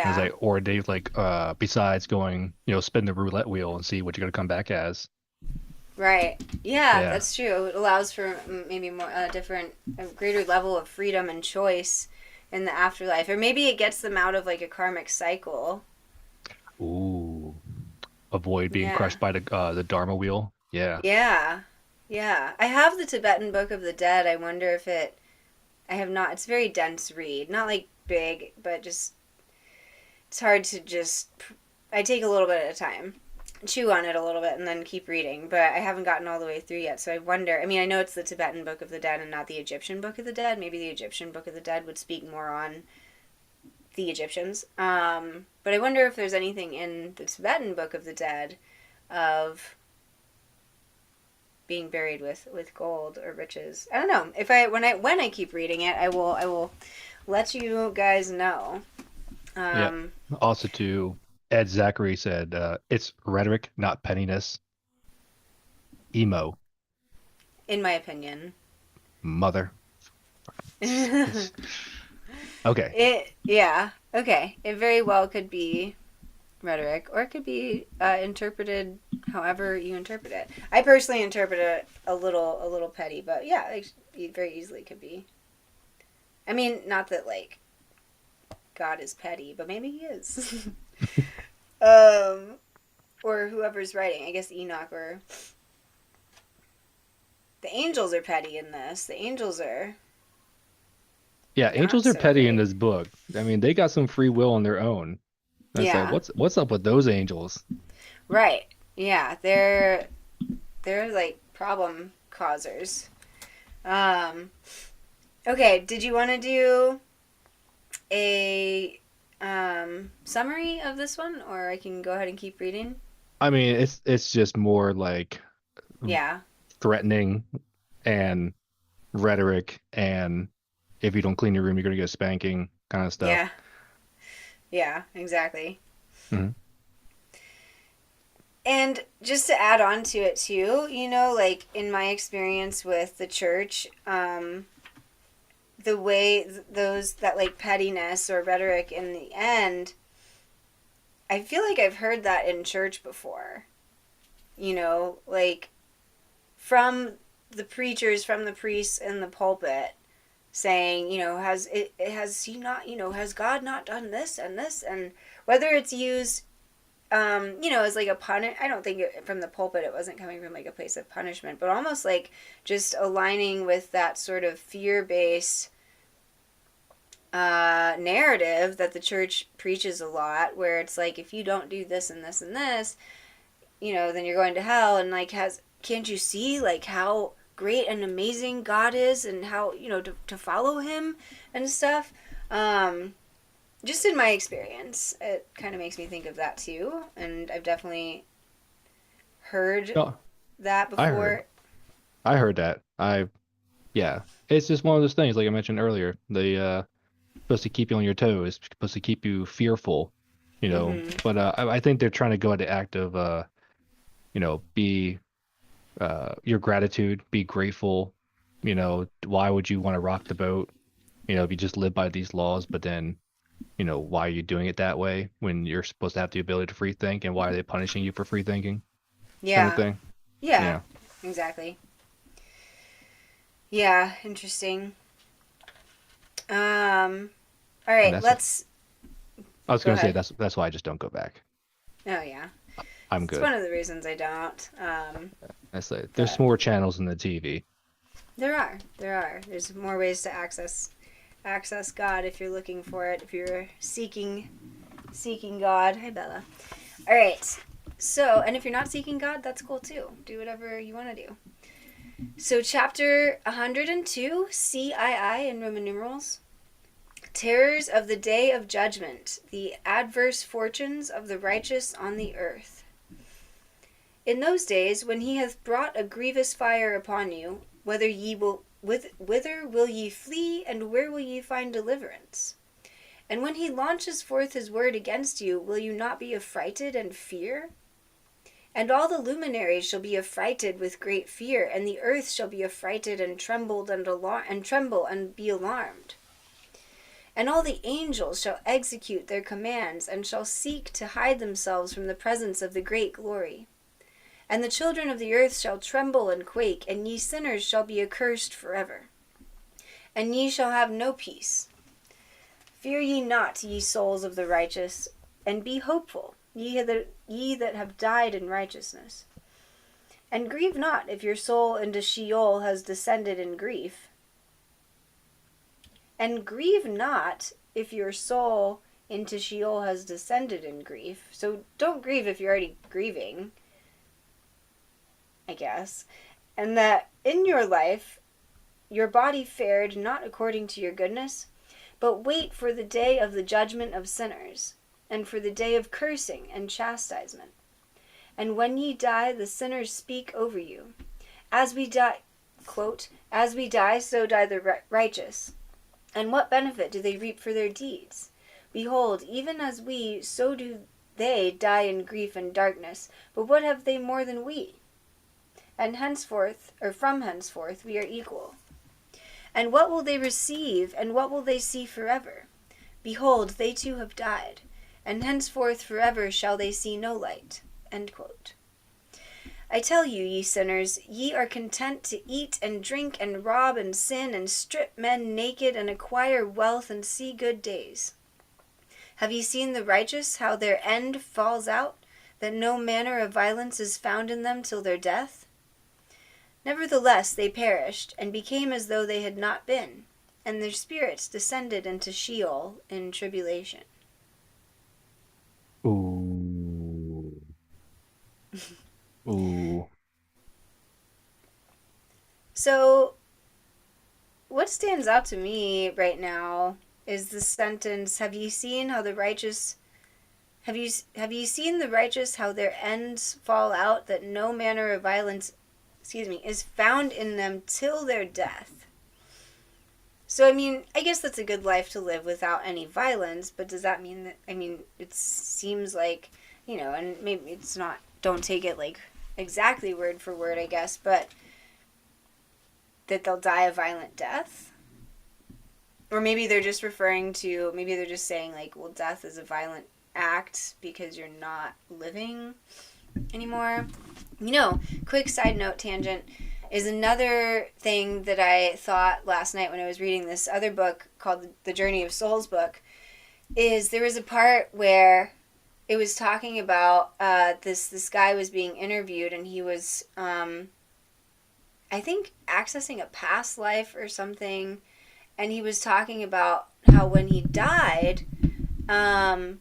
And it's
Yeah.
like, or they like, besides going, spin the roulette wheel and see what you're gonna come back as.
Right. Yeah,
Yeah,
that's true. It allows for maybe more a different, a greater level of freedom and choice in the afterlife, or maybe it gets them out of like a karmic cycle.
ooh, avoid being
Yeah.
crushed by the Dharma wheel. Yeah,
Yeah. Yeah. I have the Tibetan Book of the Dead. I wonder if it. I have not. It's a very dense read. Not like big, but just it's hard to just. I take a little bit at a time, chew on it a little bit, and then keep reading. But I haven't gotten all the way through yet, so I wonder. I mean, I know it's the Tibetan Book of the Dead and not the Egyptian Book of the Dead. Maybe the Egyptian Book of the Dead would speak more on the Egyptians. But I wonder if there's anything in the Tibetan Book of the Dead of being buried with gold or riches. I don't know. If I when I keep reading it, I will let you guys know.
yeah.
Um,
Also, to Ed Zachary said, it's rhetoric, not pettiness. Emo,
in my opinion.
mother. Okay.
It yeah okay. It very well could be rhetoric, or it could be interpreted however you interpret it. I personally interpret it a little petty, but yeah, it very easily could be. I mean, not that like God is petty, but maybe he is. um, or whoever's writing. I guess Enoch or the angels are petty in this. The angels are
Yeah,
not
angels are
so
petty in
great.
this book. I mean, they got some free will on their own. And it's like,
Yeah,
what's up with those angels?
right. Yeah, they're like problem causers. Um, okay, did you want to do a summary of this one, or I can go ahead and keep reading?
I mean, it's just more like
Yeah,
threatening and rhetoric, and if you don't clean your room, you're gonna get a spanking kind of stuff.
yeah, yeah, exactly.
Hmm.
And just to add on to it too, like in my experience with the church, the way those that like pettiness or rhetoric in the end, I feel like I've heard that in church before. Like from the preachers, from the priests in the pulpit, saying, has he not, has God not done this and this, and whether it's used as like a punish. I don't think from the pulpit it wasn't coming from like a place of punishment, but almost like just aligning with that sort of fear based narrative that the church preaches a lot, where it's like if you don't do this and this and this, then you're going to hell, and like can't you see like how great and amazing God is, and how to follow Him and stuff. Just in my experience, it kind of makes me think of that too, and I've definitely heard
No,
that
I heard,
before.
I heard that. Yeah, it's just one of those things, like I mentioned earlier. They supposed to keep you on your toes, supposed to keep you fearful, you know.
Mm-hmm.
But I think they're trying to go at the act of, be your gratitude, be grateful. Why would you want to rock the boat? If you just live by these laws, but then, why are you doing it that way when you're supposed to have the ability to free think, and why are they punishing you for free thinking? Kind of
Yeah,
thing.
yeah,
Yeah.
exactly. Yeah, interesting. Um, All
And
right,
that's
let's
I was
go
going to say
ahead.
that's why I just don't go back.
Oh yeah,
I'm
it's
good.
one of the reasons I don't.
I say there's
But
more channels in the TV.
there's more ways to access God if you're looking for it. If you're seeking God. Hi Bella. All right. So, and if you're not seeking God, that's cool too. Do whatever you want to do. So, chapter 102, CII in Roman numerals. Terrors of the day of judgment, the adverse fortunes of the righteous on the earth. In those days, when he hath brought a grievous fire upon you, whither will ye flee, and where will ye find deliverance? And when he launches forth his word against you, will you not be affrighted and fear? And all the luminaries shall be affrighted with great fear, and the earth shall be affrighted and trembled and tremble and be alarmed. And all the angels shall execute their commands, and shall seek to hide themselves from the presence of the great glory. And the children of the earth shall tremble and quake, and ye sinners shall be accursed forever. And ye shall have no peace. Fear ye not, ye souls of the righteous, and be hopeful, ye that have died in righteousness. And grieve not if your soul into Sheol has descended in grief. And grieve not if your soul into Sheol has descended in grief. So don't grieve if you're already grieving, I guess. And that in your life, your body fared not according to your goodness, but wait for the day of the judgment of sinners, and for the day of cursing and chastisement. And when ye die, the sinners speak over you. As we die, quote, as we die, so die the righteous. And what benefit do they reap for their deeds? Behold, even as we, so do they die in grief and darkness. But what have they more than we? And henceforth, or from henceforth, we are equal. And what will they receive, and what will they see forever? Behold, they too have died, and henceforth forever shall they see no light. End quote. I tell you, ye sinners, ye are content to eat and drink and rob and sin and strip men naked and acquire wealth and see good days. Have ye seen the righteous, how their end falls out, that no manner of violence is found in them till their death? Nevertheless they perished, and became as though they had not been, and their spirits descended into Sheol in tribulation.
Ooh. Ooh.
So, what stands out to me right now is the sentence, have ye seen how the righteous have you seen the righteous how their ends fall out, that no manner of violence is found in them till their death. So I mean, I guess that's a good life to live without any violence, but does that mean that, I mean, it seems like, and maybe it's not, don't take it like exactly word for word, I guess, but that they'll die a violent death? Or maybe they're just maybe they're just saying like, well, death is a violent act because you're not living anymore. Quick side note tangent is another thing that I thought last night when I was reading this other book called The Journey of Souls book, is there was a part where it was talking about this guy was being interviewed, and he was I think accessing a past life or something, and he was talking about how when he died, how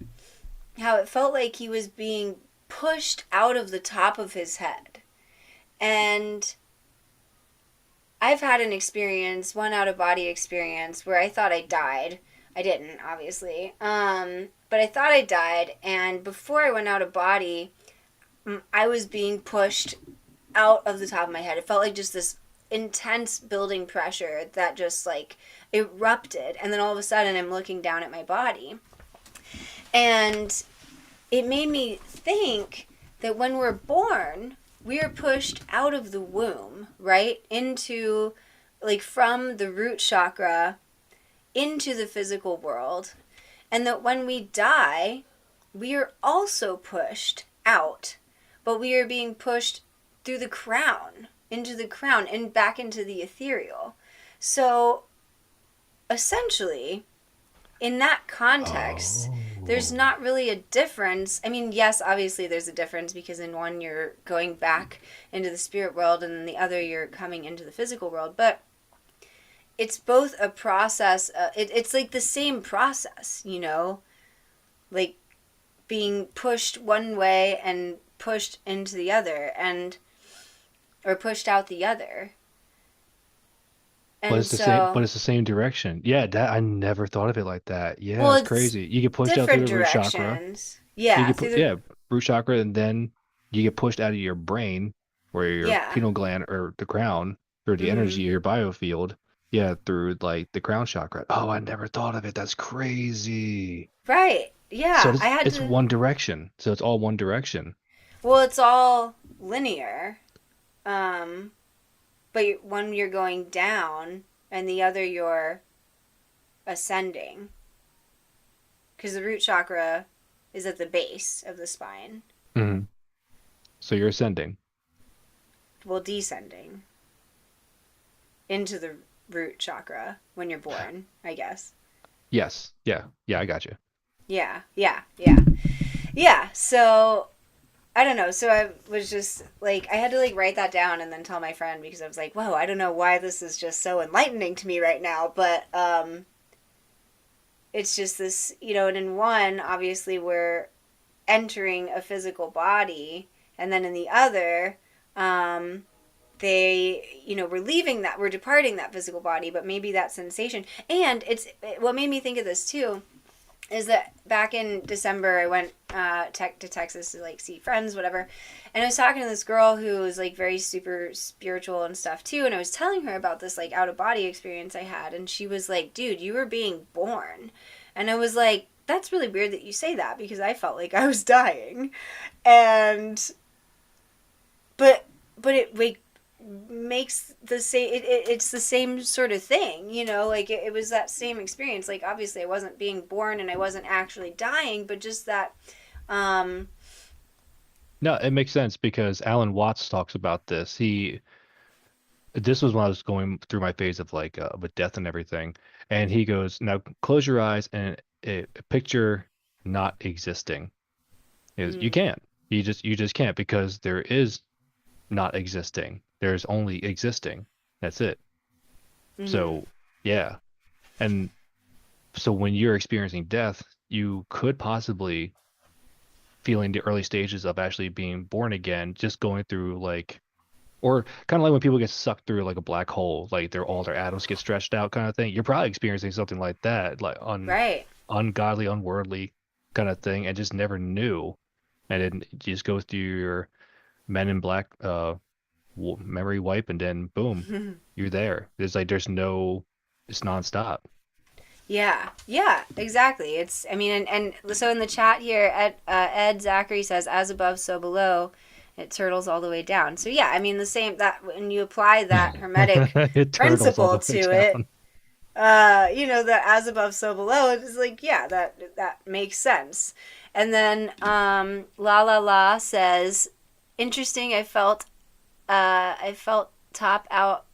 it felt like he was being pushed out of the top of his head. And I've had an experience, one out-of-body experience, where I thought I died. I didn't, obviously. But I thought I died, and before I went out of body, I was being pushed out of the top of my head. It felt like just this intense building pressure that just like erupted, and then all of a sudden I'm looking down at my body. And it made me think that when we're born, we are pushed out of the womb, right? Into, like, from the root chakra into the physical world. And that when we die, we are also pushed out, but we are being pushed through the crown, into the crown, and back into the ethereal. So, essentially, in that context, there's
Oh.
not really a difference. I mean, yes, obviously there's a difference because in one you're going back into the spirit world and in the other you're coming into the physical world, but it's both a process. It's like the same process, you know, like being pushed one way and pushed into the other, and or pushed out the other.
But
And
it's the same, but
so,
it's the same direction. Yeah, that I never thought of it like that. Yeah,
well,
it's
it's
crazy. You get pushed out through
different
the root chakra.
directions.
You
Yeah,
get
through
put,
the
yeah, root chakra, and then you get pushed out of your brain or your
yeah.
pineal gland or the crown through the
Mhm.
energy of your biofield. Yeah, through like the crown chakra. Oh, I never thought of it. That's crazy.
Right.
So
Yeah, I had
it's
to.
one direction. So it's all one direction.
Well, it's all linear. Um, but one you're going down, and the other you're ascending, because the root chakra is at the base of the spine.
Hmm. So you're ascending.
Well, descending into the root chakra when you're born, I guess.
Yes. Yeah. Yeah, I got you.
Yeah, yeah, yeah, yeah. So I don't know. So I was just like, I had to like write that down and then tell my friend because I was like, whoa, I don't know why this is just so enlightening to me right now, but it's just this, you know. And in one, obviously, we're entering a physical body, and then in the other, um, we're leaving that, we're departing that physical body, but maybe that sensation. And what made me think of this too is that back in December I went to Texas to like see friends, whatever, and I was talking to this girl who was like very super spiritual and stuff too, and I was telling her about this like out of body experience I had, and she was like, "Dude, you were being born," and I was like, "That's really weird that you say that because I felt like I was dying," and but it like makes the same it's the same sort of thing, you know, like it was that same experience. Like obviously I wasn't being born and I wasn't actually dying, but just that um
No, it makes sense because Alan Watts talks about this. This was when I was going through my phase of like with death and everything, and he goes, "Now close your eyes and picture not existing." You
mm,
can't. You just can't because there is not existing. There's only existing. That's it.
mhm,
So yeah, and so when you're experiencing death, you could possibly feeling the early stages of actually being born again, just going through like, or kind of like when people get sucked through like a black hole, like all their atoms get stretched out kind of thing. You're probably experiencing something like that, like
right.
ungodly, unworldly kind of thing, and just never knew. And then you just go through your Men in Black memory wipe, and then boom, you're there. There's no, it's nonstop.
Yeah, yeah, exactly. It's, I mean, and so in the chat here, Ed Zachary says, as above, so below. It turtles all the way down. So yeah, I mean, the same, that when you apply that hermetic
It turtles all
principle
the way
to it,
down.
that as above, so below, it's like, yeah, that makes sense. And then La La La says, interesting. I felt top out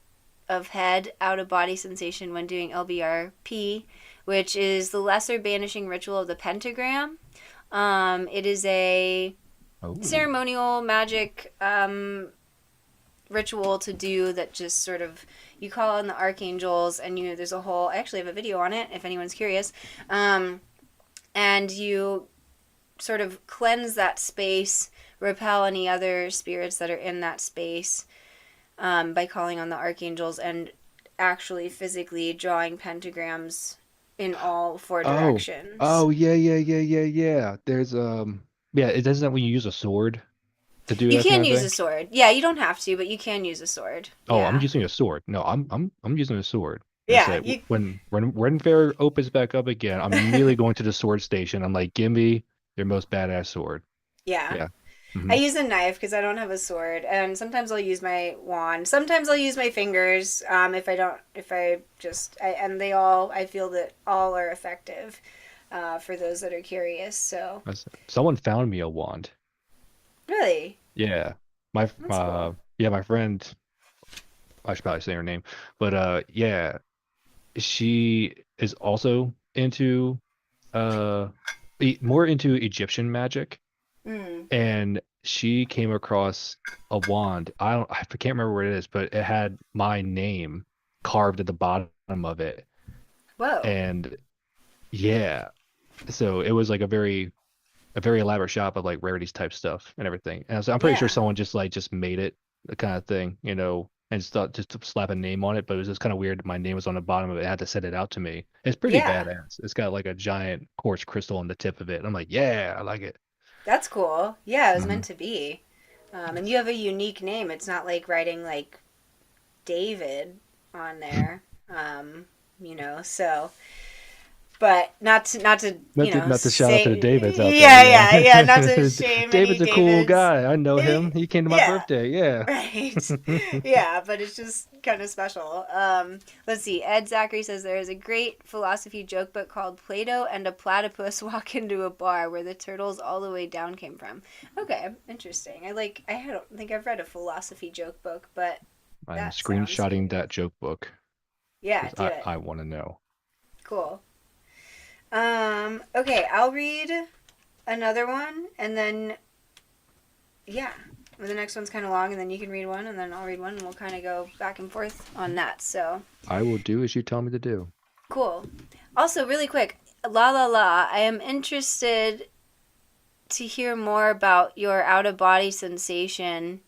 of head, out of body sensation when doing LBRP, which is the lesser banishing ritual of the pentagram. It is a
Oh,
ceremonial magic ritual to do that just sort of you call on the archangels, and there's a whole, I actually have a video on it if anyone's curious, and you sort of cleanse that space, repel any other spirits that are in that space, by calling on the archangels and actually physically drawing pentagrams in all four
oh,
directions.
oh, yeah, yeah, yeah, yeah, yeah. Yeah, it doesn't that when you use a sword to do
You
that kind
can
of
use a
thing.
sword. Yeah, you don't have to, but you can use a sword.
Oh, I'm
Yeah.
using a sword. No, I'm using a sword. And it's
Yeah,
like
you
when Fair opens back up again, I'm immediately going to the sword station. I'm like, give me your most badass sword.
yeah.
Yeah.
I
Hmm.
use a knife because I don't have a sword, and sometimes I'll use my wand. Sometimes I'll use my fingers. If I don't, if I just, and they all, I feel that all are effective, for those that are curious. So
Someone found me a wand.
really,
Yeah.
that's cool.
Yeah, my friend, I should probably say her name, but yeah, she is also into uh more into Egyptian magic,
Mm.
and she came across a wand. I can't remember what it is, but it had my name carved at the bottom of it.
Whoa.
And yeah, so it was like a very elaborate shop of like rarities type stuff and everything. And so I'm pretty sure
Yeah.
someone just made it, the kind of thing, and just thought just to slap a name on it. But it was just kind of weird. My name was on the bottom of it. I had to send it out to me. It's pretty
Yeah.
badass. It's got like a giant quartz crystal on the tip of it. I'm like, yeah, I like it.
That's cool. Yeah, it was
Hmm.
meant to be. And you have a unique name. It's not like writing like David on there. Um, so but not to
Not to shout out to the
say
Davids out there,
yeah, yeah, yeah, not to
yeah.
shame any
David's a cool
Davids.
guy. I know him. He came to my
Yeah,
birthday. Yeah.
right. Yeah, but it's just kind of special. Let's see. Ed Zachary says there is a great philosophy joke book called Plato and a Platypus Walk into a Bar where the turtles all the way down came from. Okay, interesting. I don't think I've read a philosophy joke book, but
I'm
that sounds good.
screenshotting that joke book
Yeah,
because
do it.
I want to know.
Cool. Okay, I'll read another one, and then, yeah, the next one's kind of long, and then you can read one, and then I'll read one, and we'll kind of go back and forth on that. So,
I will do as you tell me to do.
cool. Also, really quick, la la la, I am interested to hear more about your out of body sensation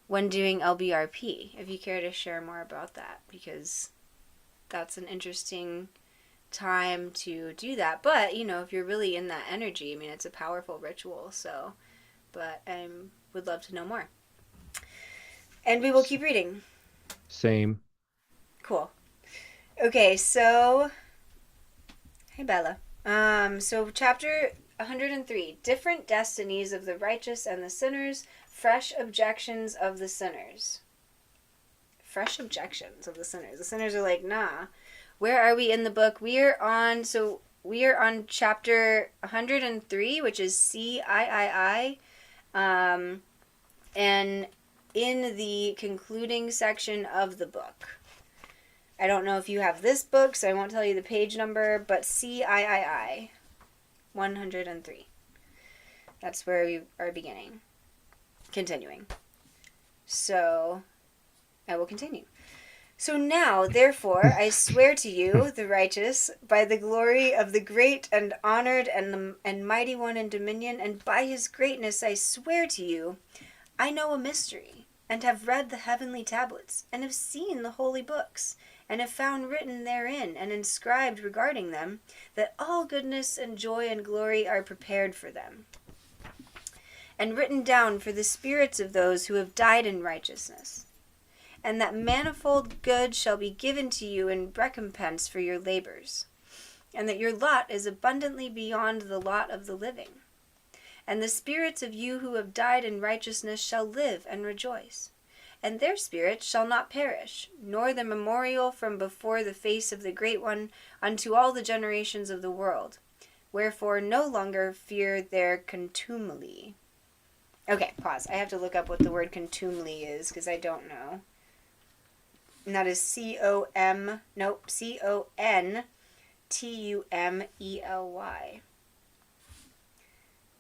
when doing LBRP, if you care to share more about that, because that's an interesting time to do that. But, if you're really in that energy, I mean, it's a powerful ritual, so, but I would love to know more. And we will keep reading.
Same.
Cool. Okay, so, hey, Bella. So chapter 103, different destinies of the righteous and the sinners, fresh objections of the sinners. Fresh objections of the sinners. The sinners are like, nah. Where are we in the book? We are on chapter 103, which is CIII. And in the concluding section of the book. I don't know if you have this book, so I won't tell you the page number, but CIII 103. That's where we are beginning. Continuing. So, I will continue. So now, therefore, I swear to you, the righteous, by the glory of the great and honored and mighty one in dominion, and by his greatness I swear to you, I know a mystery, and have read the heavenly tablets, and have seen the holy books, and have found written therein and inscribed regarding them, that all goodness and joy and glory are prepared for them, and written down for the spirits of those who have died in righteousness, and that manifold good shall be given to you in recompense for your labors, and that your lot is abundantly beyond the lot of the living. And the spirits of you who have died in righteousness shall live and rejoice, and their spirits shall not perish, nor the memorial from before the face of the Great One unto all the generations of the world. Wherefore no longer fear their contumely. Okay, pause. I have to look up what the word contumely is, because I don't know. And that is Contumely.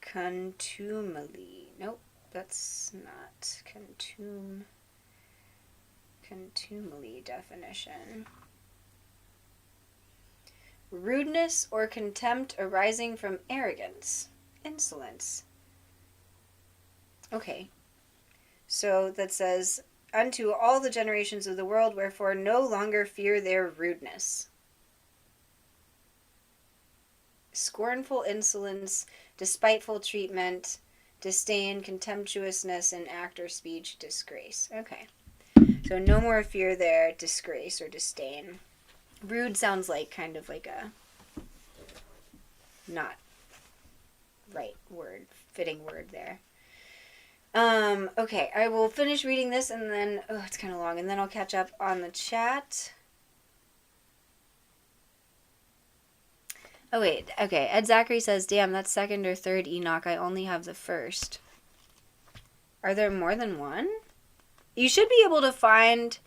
Contumely. Nope, that's not contumely definition. Rudeness or contempt arising from arrogance, insolence. Okay, so that says, unto all the generations of the world, wherefore no longer fear their rudeness. Scornful insolence, despiteful treatment, disdain, contemptuousness in act or speech, disgrace. Okay, so no more fear their disgrace or disdain. Rude sounds like kind of like a not right word, fitting word there. Okay, I will finish reading this and then, it's kind of long, and then I'll catch up on the chat. Oh, wait, okay, Ed Zachary says, damn, that's second or third Enoch, I only have the first. Are there more than one? You should be able to find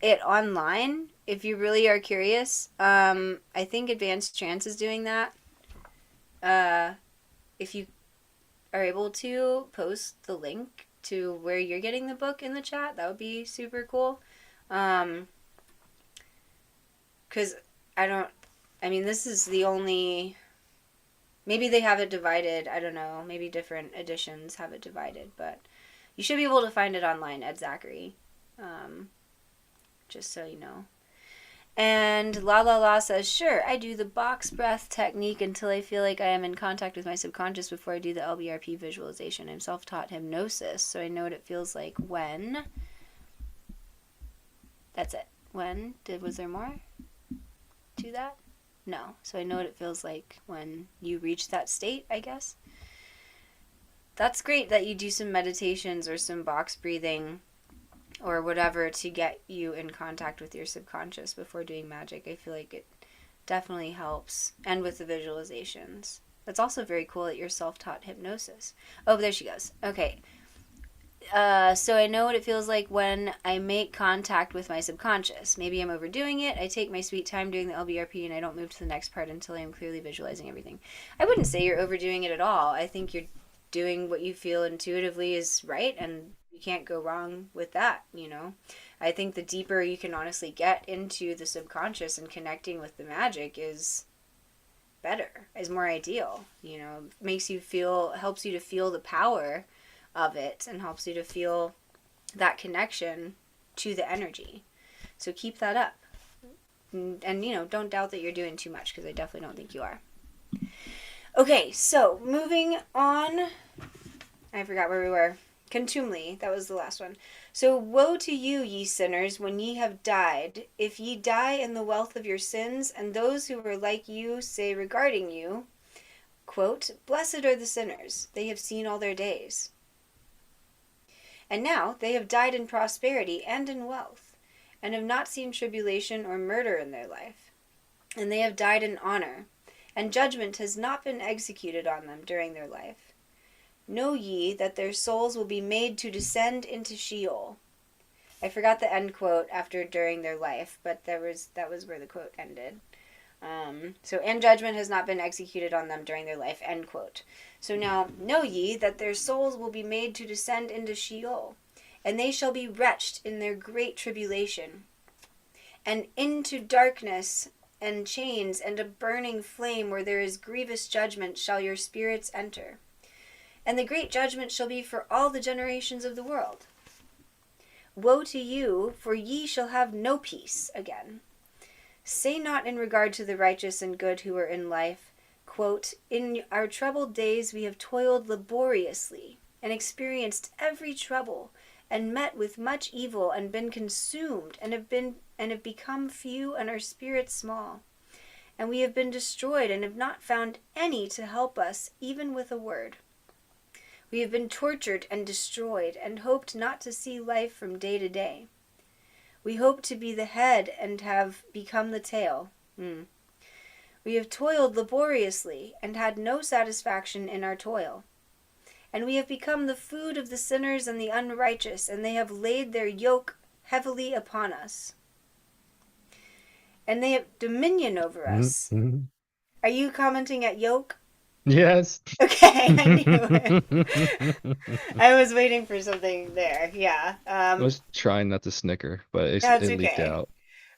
it online if you really are curious, I think Advanced Trance is doing that. Uh, if you are able to post the link to where you're getting the book in the chat, that would be super cool. Um, because I don't, I mean, this is the only, maybe they have it divided. I don't know. Maybe different editions have it divided, but you should be able to find it online, Ed Zachary. Um, just so you know. And La La La says, sure, I do the box breath technique until I feel like I am in contact with my subconscious before I do the LBRP visualization. I'm self-taught hypnosis, so I know what it feels like when... That's it. When? Was there more to that? No. So I know what it feels like when you reach that state, I guess. That's great that you do some meditations or some box breathing or whatever to get you in contact with your subconscious before doing magic. I feel like it definitely helps. And with the visualizations. That's also very cool that you're self-taught hypnosis. Oh, there she goes. Okay. So I know what it feels like when I make contact with my subconscious. Maybe I'm overdoing it. I take my sweet time doing the LBRP and I don't move to the next part until I'm clearly visualizing everything. I wouldn't say you're overdoing it at all. I think you're doing what you feel intuitively is right, and you can't go wrong with that, you know? I think the deeper you can honestly get into the subconscious and connecting with the magic is better, is more ideal, you know? Makes you feel, helps you to feel the power of it and helps you to feel that connection to the energy. So keep that up. And you know, don't doubt that you're doing too much, because I definitely don't think you are. Okay, so moving on. I forgot where we were. Contumely, that was the last one. So, woe to you, ye sinners, when ye have died, if ye die in the wealth of your sins, and those who are like you say regarding you, quote, blessed are the sinners, they have seen all their days. And now they have died in prosperity and in wealth, and have not seen tribulation or murder in their life. And they have died in honor, and judgment has not been executed on them during their life. Know ye that their souls will be made to descend into Sheol. I forgot the end quote after during their life, but that was where the quote ended. And judgment has not been executed on them during their life, end quote. So now, know ye that their souls will be made to descend into Sheol, and they shall be wretched in their great tribulation. And into darkness and chains and a burning flame where there is grievous judgment shall your spirits enter. And the great judgment shall be for all the generations of the world. Woe to you, for ye shall have no peace again. Say not in regard to the righteous and good who are in life, quote, in our troubled days we have toiled laboriously, and experienced every trouble, and met with much evil, and been consumed, and have become few, and our spirits small. And we have been destroyed, and have not found any to help us, even with a word. We have been tortured and destroyed, and hoped not to see life from day to day. We hoped to be the head and have become the tail. We have toiled laboriously and had no satisfaction in our toil. And we have become the food of the sinners and the unrighteous, and they have laid their yoke heavily upon us. And they have dominion over us.
Mm-hmm.
Are you commenting at yoke?
Yes.
Okay, I knew it. I was waiting for something there. Yeah.
I was trying not to snicker, but
That's
it leaked
okay.
out.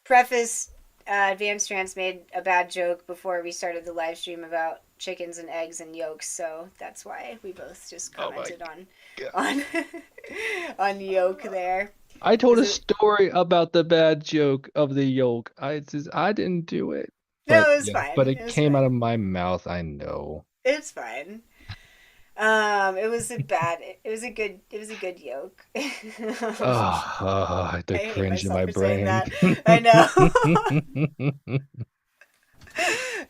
Preface, Advanced Trance made a bad joke before we started the live stream about chickens and eggs and yolks, so that's why we both just commented on on yolk there.
I told a story about the bad joke of the yolk. I didn't do it.
No,
But
it was
yeah,
fine.
but
It
it
was
came out of
fine.
my mouth, I know.
It's fine. It was a good yolk.
The
I hate
cringe in
myself
my
for saying
brain.
that. I know.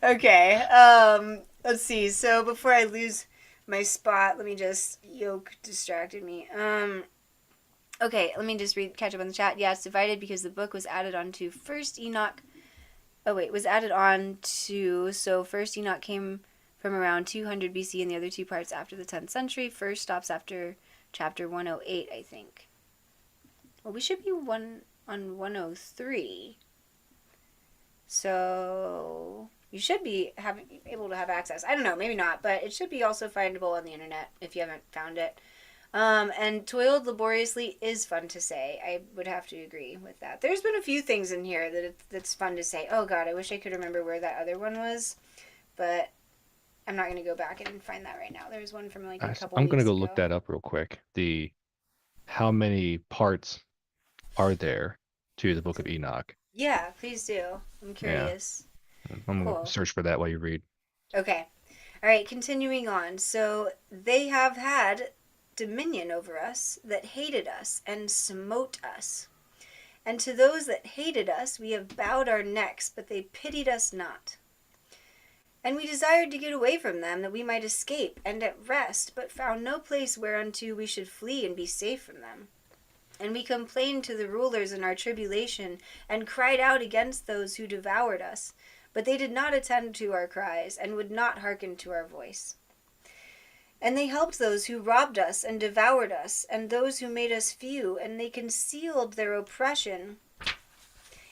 Okay. Let's see. So before I lose my spot, let me just yoke distracted me. Okay, let me just catch up on the chat. Yeah, it's divided because the book was added on to First Enoch. Oh wait, was added on to, so First Enoch came from around 200 BC and the other two parts after the 10th century. First stops after chapter 108, I think. Well, we should be on 103. So you should be able to have access. I don't know, maybe not, but it should be also findable on the internet if you haven't found it. And toiled laboriously is fun to say. I would have to agree with that. There's been a few things in here that's fun to say. Oh God, I wish I could remember where that other one was, but I'm not gonna go back and find that right now. There was one from like a couple
I'm gonna
weeks
go look
ago.
that up real quick. The how many parts are there to the Book of Enoch?
Yeah, please do. I'm
Yeah,
curious.
I'm gonna
Cool.
search for that while you read.
Okay. All right, continuing on. So they have had dominion over us that hated us and smote us. And to those that hated us we have bowed our necks, but they pitied us not. And we desired to get away from them, that we might escape and at rest, but found no place whereunto we should flee and be safe from them. And we complained to the rulers in our tribulation, and cried out against those who devoured us. But they did not attend to our cries, and would not hearken to our voice. And they helped those who robbed us and devoured us, and those who made us few, and they concealed their oppression.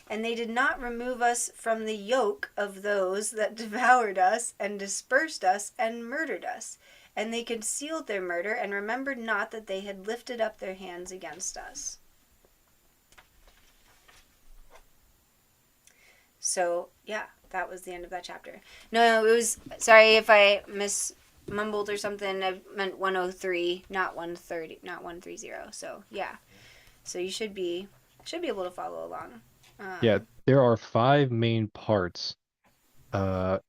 And they did not remove us from the yoke of those that devoured us, and dispersed us, and murdered us. And they concealed their murder, and remembered not that they had lifted up their hands against us. So, yeah, that was the end of that chapter. No, it was, sorry if I mumbled or something. I meant 103, not 130, not 130. So, yeah. So you should be able to follow along.
Yeah,
Um,
there are five main parts. Uh,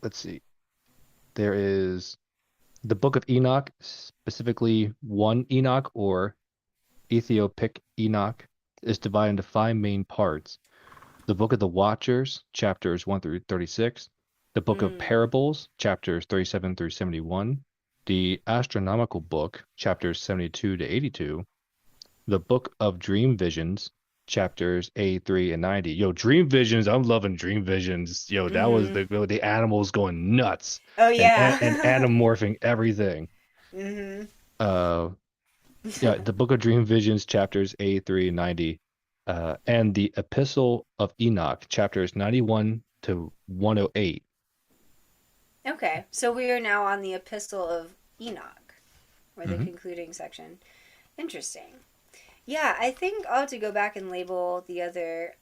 let's see. There is the Book of Enoch, specifically one Enoch or Ethiopic Enoch, is divided into five main parts. The Book of the Watchers, chapters 1 through 36. The Book of
mm,
Parables, chapters 37 through 71. The Astronomical Book, chapters 72 to 82. The Book of Dream Visions, chapters 83 and 90. Yo, Dream Visions, I'm loving Dream Visions. Yo, that was
mm-hmm.
the animals going nuts
Oh,
and
yeah.
anamorphing everything.
mm-hmm.
Uh yeah, the Book of Dream Visions, chapters 83 and 90. And the Epistle of Enoch, chapters 91 to 108.
Okay, so we are now on the Epistle of Enoch, or the
Hmm.
concluding section. Interesting. Yeah, I think I'll have to go back and label the other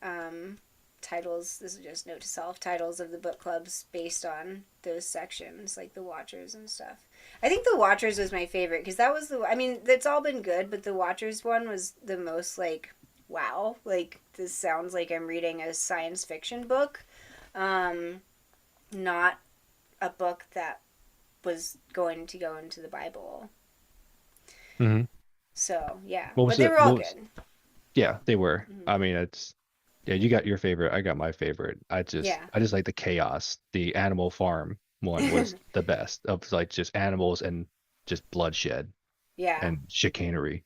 titles. This is just note to self, titles of the book clubs based on those sections, like the Watchers and stuff. I think the Watchers was my favorite because that was I mean, it's all been good, but the Watchers one was the most like, wow, like this sounds like I'm reading a science fiction book, um, not a book that was going to go into the Bible.
Hmm.
So yeah,
What was
but they
it?
were all good.
Yeah, they were. I
Mm-hmm.
mean, yeah, you got your favorite. I got my favorite.
Yeah.
I just like the chaos. The Animal Farm one was the best of like just animals and just bloodshed
yeah.
and chicanery.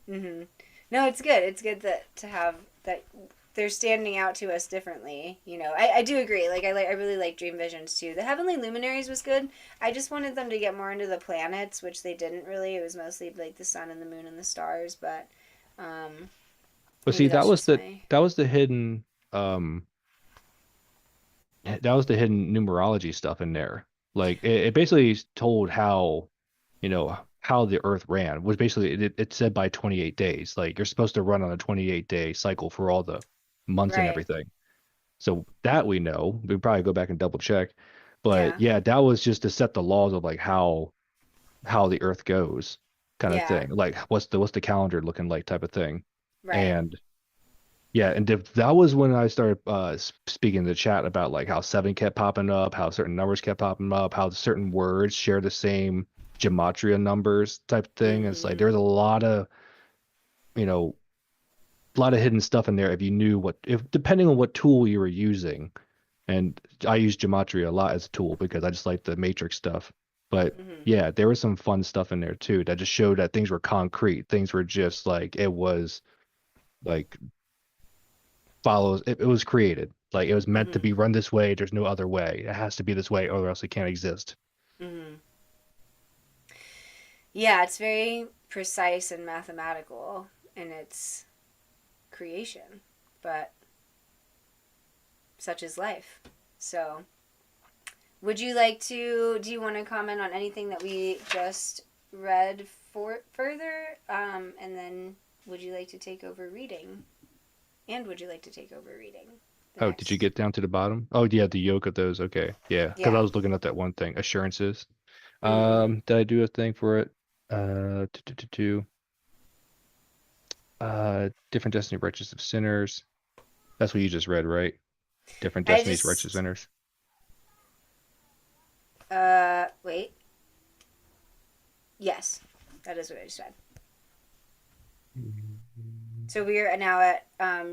hmm No, it's good. It's good that to have that they're standing out to us differently. I do agree. I really like Dream Visions too. The Heavenly Luminaries was good. I just wanted them to get more into the planets, which they didn't really. It was mostly like the sun and the moon and the stars. But um,
But see,
maybe that's just my
that was the hidden um that was the hidden numerology stuff in there. Like it basically told how, how the Earth ran. Was basically it said by 28 days. Like you're supposed to run on a 28-day cycle for all the months and
right.
everything. So that we know. We probably go back and double check. But
Yeah.
yeah, that was just to set the laws of like how the Earth goes kind of
Yeah.
thing. Like what's the calendar looking like type of thing.
Right.
And yeah, and that was when I started speaking in the chat about like how seven kept popping up, how certain numbers kept popping up, how certain words share the same gematria numbers type thing. It's like
Mm-hmm.
there's a lot of, you know, a lot of hidden stuff in there if you knew if depending on what tool you were using. And I use gematria a lot as a tool because I just like the matrix stuff. But
Mm-hmm.
yeah, there was some fun stuff in there too that just showed that things were concrete. Things were just like it was like it was created. Like it was meant to
Mm-hmm.
be run this way. There's no other way. It has to be this way or else it can't exist.
Mm-hmm. Yeah, it's very precise and mathematical in its creation, but such is life. So, would you like to? Do you want to comment on anything that we just read for further? And then, would you like to take over reading? And would you like to take over reading the
Oh, did you
next?
get down to the bottom? Oh, yeah, the yoke of those. Okay. Yeah, because I
Yeah.
was looking at that one thing, assurances.
Mm-hmm.
Did I do a thing for it? Different destiny, righteous of sinners. That's what you just read, right? Different
I
destinies, righteous
just.
sinners.
Wait. Yes, that is what I just read. So we are now at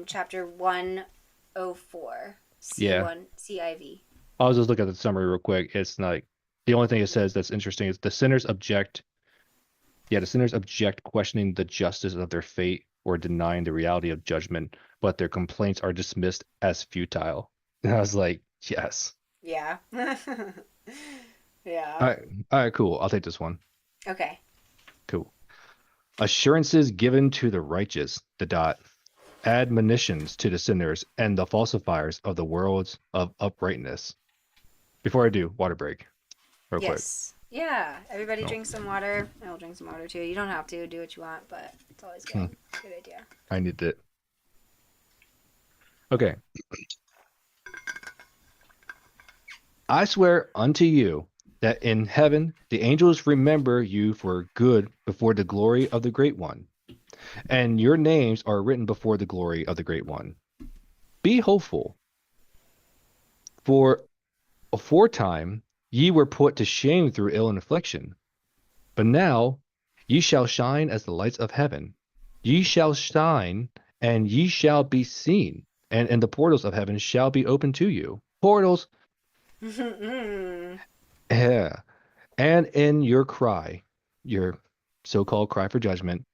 chapter 104,
Yeah.
C1, CIV.
I'll just look at the summary real quick. It's like the only thing it says that's interesting is the sinners object. Yeah, the sinners object, questioning the justice of their fate or denying the reality of judgment, but their complaints are dismissed as futile. And I was like, yes.
Yeah.
All
Yeah.
right, all right, cool. I'll take this one.
Okay.
Cool. Assurances given to the righteous, the dot, admonitions to the sinners and the falsifiers of the worlds of uprightness. Before I do, water break, real quick.
Yes. Yeah. Everybody
No,
drink some water. I will drink some water too. You don't have to do what you want, but it's always
hmm,
good. Good idea.
I need it. Okay. I swear unto you that in heaven the angels remember you for good before the glory of the Great One, and your names are written before the glory of the Great One. Be hopeful, for aforetime ye were put to shame through ill affliction, but now ye shall shine as the lights of heaven. Ye shall shine, and ye shall be seen, and the portals of heaven shall be opened to you. Portals, yeah, and in your cry, your so-called cry for judgment,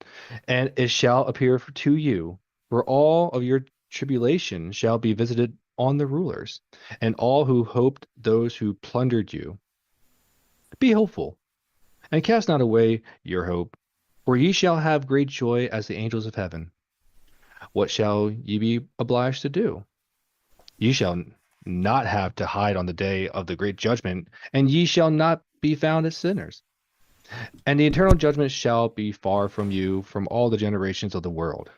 and it shall appear to you, for all of your tribulation shall be visited on the rulers, and all who hoped those who plundered you. Be hopeful, and cast not away your hope, for ye shall have great joy as the angels of heaven. What shall ye be obliged to do? Ye shall not have to hide on the day of the great judgment, and ye shall not be found as sinners. And the eternal judgment shall be far from you from all the generations of the world.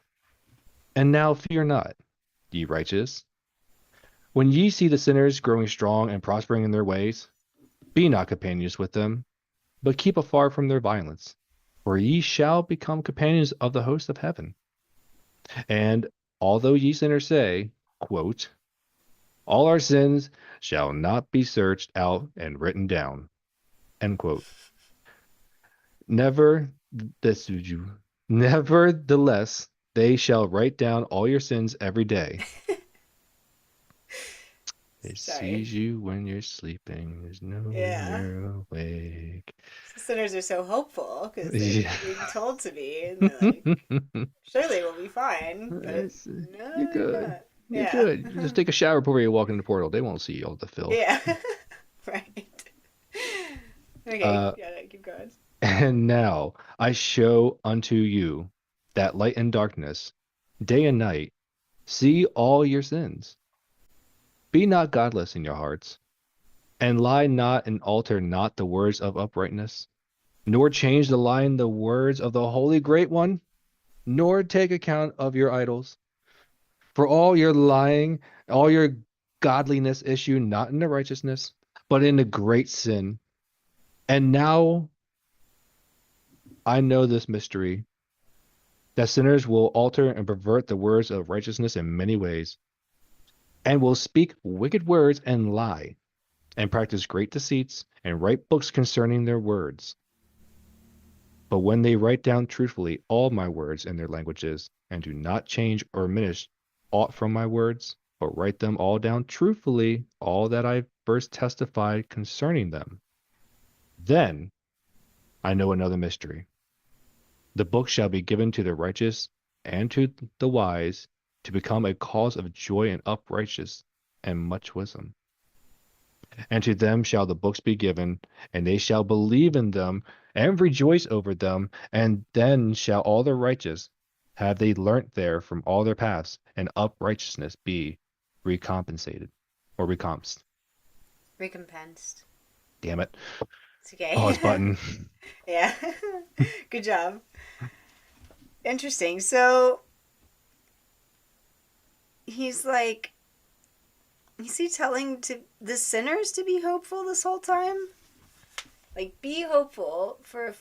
And now fear not, ye righteous. When ye see the sinners growing strong and prospering in their ways, be not companions with them, but keep afar from their violence. For ye shall become companions of the host of heaven. And although ye sinners say, quote, all our sins shall not be searched out and written down, end quote. Never this you. Nevertheless, they shall write down all your sins every day. They
Sorry.
seize you when you're sleeping. There's no when
Yeah.
you're awake.
Sinners are so hopeful because they're
Yeah.
being told to be, and they're like, surely we'll be fine, but
It's- you're
no, you're
good.
not.
You're
Yeah.
good. You just take a shower before you walk in the portal. They won't see all the filth.
Yeah. Right. Okay,
Uh,
yeah, keep going.
and now I show unto you that light and darkness, day and night, see all your sins. Be not godless in your hearts, and lie not and alter not the words of uprightness, nor change the lying the words of the Holy Great One, nor take account of your idols. For all your lying, all your godliness issue not in the righteousness, but in the great sin. And now I know this mystery, that sinners will alter and pervert the words of righteousness in many ways, and will speak wicked words and lie, and practice great deceits, and write books concerning their words. But when they write down truthfully all my words in their languages, and do not change or diminish aught from my words, but write them all down truthfully, all that I first testified concerning them, then I know another mystery. The book shall be given to the righteous and to the wise to become a cause of joy and uprightness and much wisdom. And to them shall the books be given, and they shall believe in them and rejoice over them, and then shall all the righteous have they learnt there from all their paths, and uprightness be recompensated. or recompensed?
Recompensed.
Damn it.
It's okay.
Pause button.
Yeah. Good job. Interesting. So he's like, is he telling to the sinners to be hopeful this whole time? Like, be hopeful, for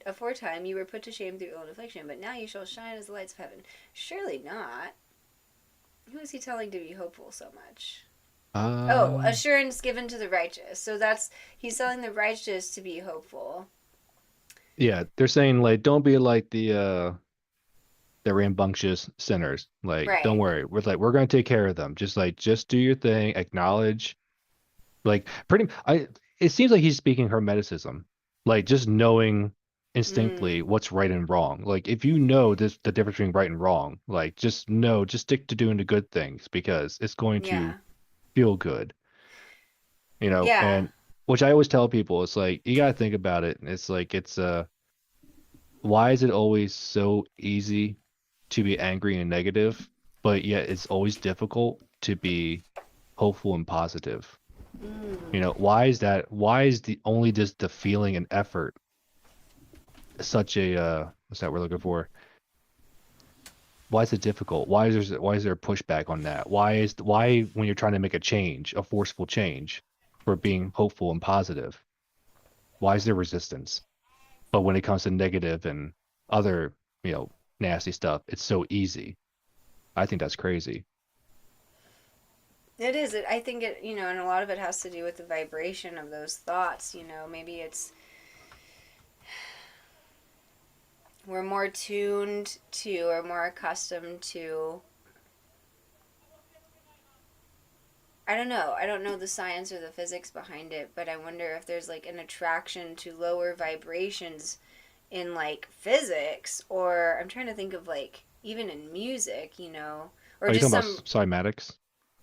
aforetime you were put to shame through ill and affliction, but now you shall shine as the lights of heaven. Surely not. Who is he telling to be hopeful so much? Oh,
Uh,
assurance given to the righteous. So that's, he's telling the righteous to be hopeful.
yeah, they're saying like don't be like the rambunctious sinners. Like, don't
Right.
worry. We're gonna take care of them. Just do your thing, acknowledge. Like pretty I it seems like he's speaking Hermeticism. Like just knowing instinctively
Mm,
what's right and wrong. Like if you know the difference between right and wrong, like just stick to doing the good things because it's going to
yeah.
feel good,
Yeah.
and which I always tell people, it's like you gotta think about it. It's like why is it always so easy to be angry and negative, but yet it's always difficult to be hopeful and positive?
Mm.
Why is that? Why is the only just the feeling and effort such a what's that we're looking for? Why is it difficult? Why is there pushback on that? Why when you're trying to make a change, a forceful change for being hopeful and positive, why is there resistance? But when it comes to negative and other, nasty stuff, it's so easy. I think that's crazy.
It is. I think and a lot of it has to do with the vibration of those thoughts. Maybe it's we're more tuned to or more accustomed to. I don't know. I don't know the science or the physics behind it, but I wonder if there's like an attraction to lower vibrations in like physics, or I'm trying to think of like even in music, or
Are you
just
talking about
some.
cymatics?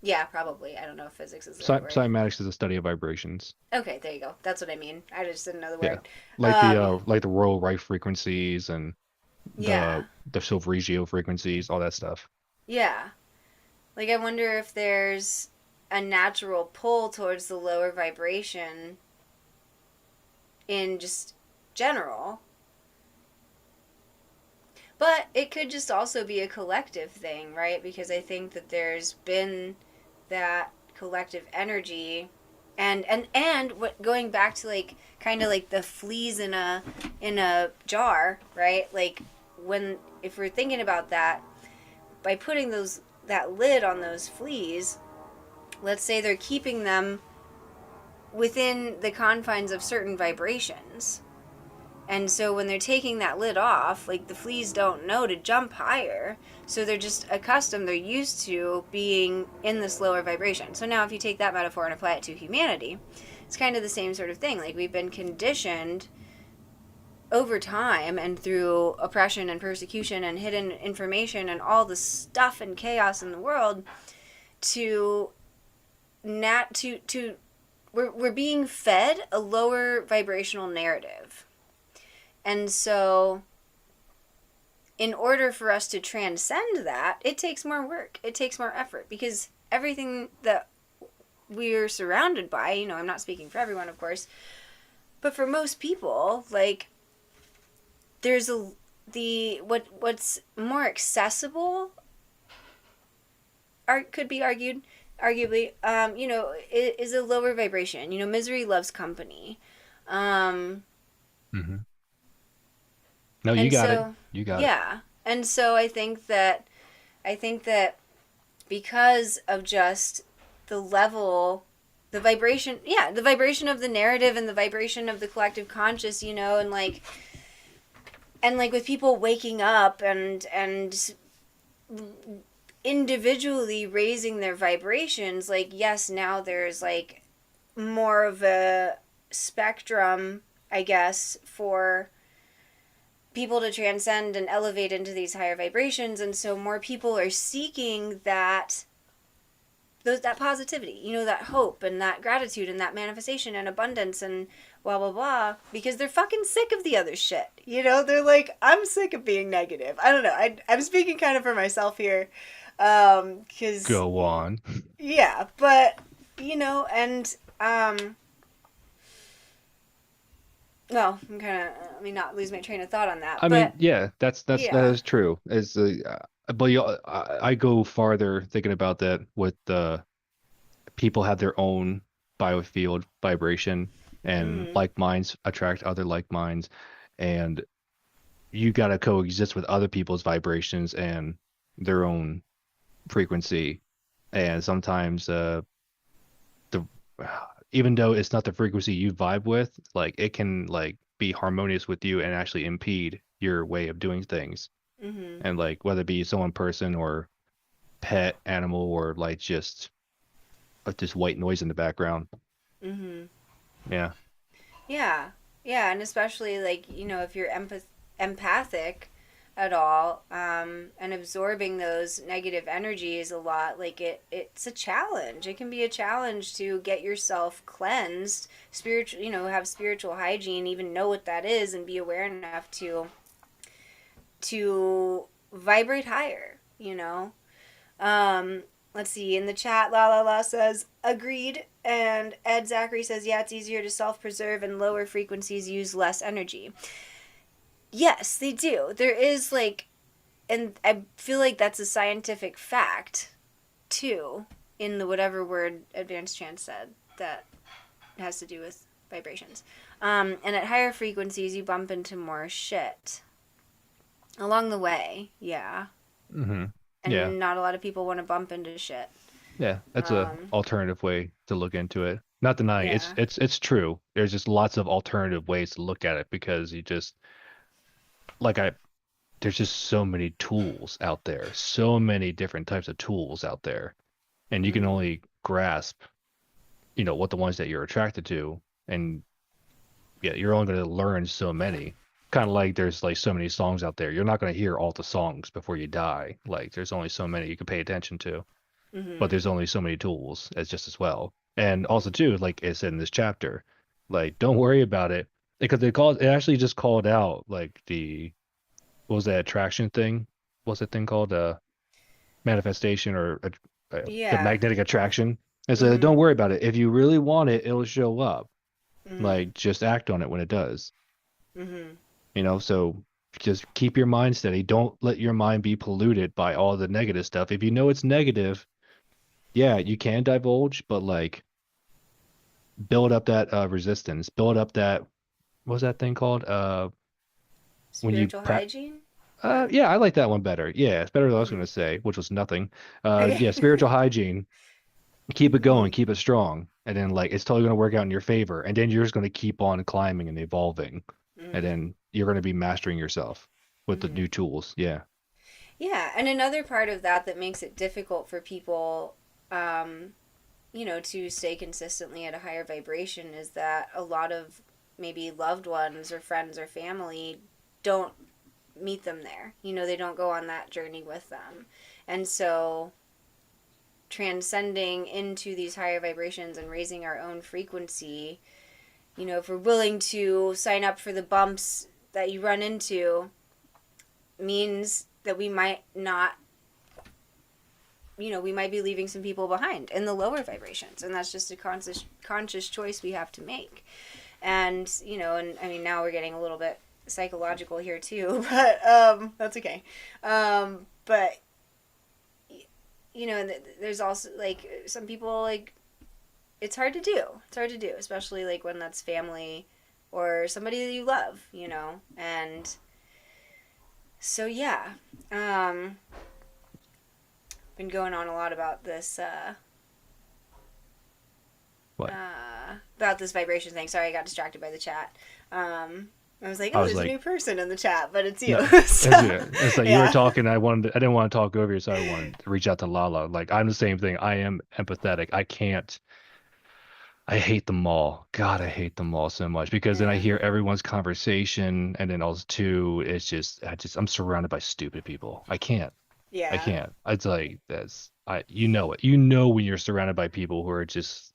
Yeah, probably. I don't know if physics is the right word.
Cymatics is a study of vibrations.
Okay, there you go. That's what I mean. I just didn't know the
Yeah.
word.
Like
Um,
like the Royal Rife frequencies and the
yeah,
the Silverigio frequencies, all that stuff.
yeah. Like I wonder if there's a natural pull towards the lower vibration in just general. But it could just also be a collective thing, right? Because I think that there's been that collective energy and what going back to like kind of like the fleas in a jar, right? Like when if we're thinking about that, by putting those that lid on those fleas, let's say they're keeping them within the confines of certain vibrations. And so when they're taking that lid off, like the fleas don't know to jump higher. So they're just accustomed, they're used to being in this lower vibration. So now if you take that metaphor and apply it to humanity, it's kind of the same sort of thing. Like we've been conditioned over time and through oppression and persecution and hidden information and all the stuff and chaos in the world to nat to we're being fed a lower vibrational narrative. And so, in order for us to transcend that, it takes more work. It takes more effort because everything that we're surrounded by, I'm not speaking for everyone, of course, but for most people, like there's what's more accessible, could be arguably, is a lower vibration. Misery loves company. Um,
Hmm. No, you
and
got it.
so,
You got it.
yeah. And so I think that because of just the level, the vibration, yeah, the vibration of the narrative and the vibration of the collective conscious, and like with people waking up and individually raising their vibrations, like yes, now there's like more of a spectrum, I guess, for people to transcend and elevate into these higher vibrations, and so more people are seeking that positivity, that hope and that gratitude and that manifestation and abundance and blah blah blah, because they're fucking sick of the other shit. They're like, I'm sick of being negative. I don't know. I'm speaking kind of for myself here, because
Go on.
yeah, but and well, I'm kind of let me not lose my train of thought on that,
I mean,
but
yeah, that
yeah.
is true. Is but I go farther thinking about that with the people have their own biofield vibration, and
Mhm.
like minds attract other like minds, and you got to coexist with other people's vibrations and their own frequency. And sometimes the even though it's not the frequency you vibe with, like it can like be harmonious with you and actually impede your way of doing things.
Mhm.
And like whether it be someone person or pet animal or like just white noise in the background.
Mhm.
Yeah.
Yeah. Yeah, and especially like, if you're empathic at all, and absorbing those negative energies a lot, like it's a challenge. It can be a challenge to get yourself cleansed, spiritual, have spiritual hygiene, even know what that is and be aware enough to vibrate higher. Um, let's see. In the chat, La La La says, agreed. And Ed Zachary says, yeah, it's easier to self preserve and lower frequencies use less energy. Yes, they do. There is like, and I feel like that's a scientific fact too, in the whatever word Advanced Chance said that has to do with vibrations. And at higher frequencies, you bump into more shit along the way. Yeah.
Hmm. Yeah.
And not a lot of people want to bump into shit.
Yeah. That's a
Um,
alternative way to look into it. Not denying
yeah.
it's true. There's just lots of alternative ways to look at it because you just like I there's just so many tools out there, so many different types of tools out there, and you can
Mm-hmm.
only grasp, what the ones that you're attracted to, and yeah, you're only going to learn so many. Kind of like there's like so many songs out there. You're not going to hear all the songs before you die. Like there's only so many you can pay attention to, but
Mm-hmm.
there's only so many tools as just as well. And also too, like it said in this chapter, like don't worry about it because it actually just called out like what was that attraction thing? What's that thing called? Manifestation or the
Yeah.
magnetic attraction. I said,
Mm-hmm.
don't worry about it. If you really want it, it'll show up.
Mm-hmm.
Like just act on it when it does.
Mm-hmm.
So just keep your mind steady. Don't let your mind be polluted by all the negative stuff. If you know it's negative, yeah, you can divulge, but like build up that resistance. Build up that what was that thing called? When you
Spiritual hygiene? Or
yeah, I like that one better. Yeah, it's better than I was
mm-hmm.
gonna say, which was nothing.
Okay.
Yeah, spiritual hygiene. Keep it going,
Mm-hmm.
keep it strong, and then like it's totally gonna work out in your favor, and then you're just gonna keep on climbing and evolving, and
Mm-hmm.
then you're gonna be mastering yourself with the
Mm-hmm.
new tools. Yeah.
Yeah, and another part of that makes it difficult for people, um, to stay consistently at a higher vibration is that a lot of maybe loved ones or friends or family don't meet them there. They don't go on that journey with them. And so transcending into these higher vibrations and raising our own frequency, if we're willing to sign up for the bumps that you run into, means that we might not, we might be leaving some people behind in the lower vibrations. And that's just a conscious choice we have to make. And I mean, now we're getting a little bit psychological here too, but that's okay. But there's also like some people like it's hard to do. It's hard to do, especially like when that's family or somebody that you love. And so yeah, um, been going on a lot about this
What?
about this vibration thing. Sorry, I got distracted by the chat. I was like,
I
oh,
was
there's a
like,
new person in the chat, but it's you.
no, it's
So,
good. It's like you were
yeah,
talking. I didn't want to talk over you, so I wanted to reach out to Lala. Like I'm the same thing. I am empathetic. I can't. I hate them all. God, I hate them all so much because then I
yeah,
hear everyone's conversation, and then also too, I'm surrounded by stupid people. I can't. I
yeah,
can't. It's like you know it. You know when you're surrounded by people who are just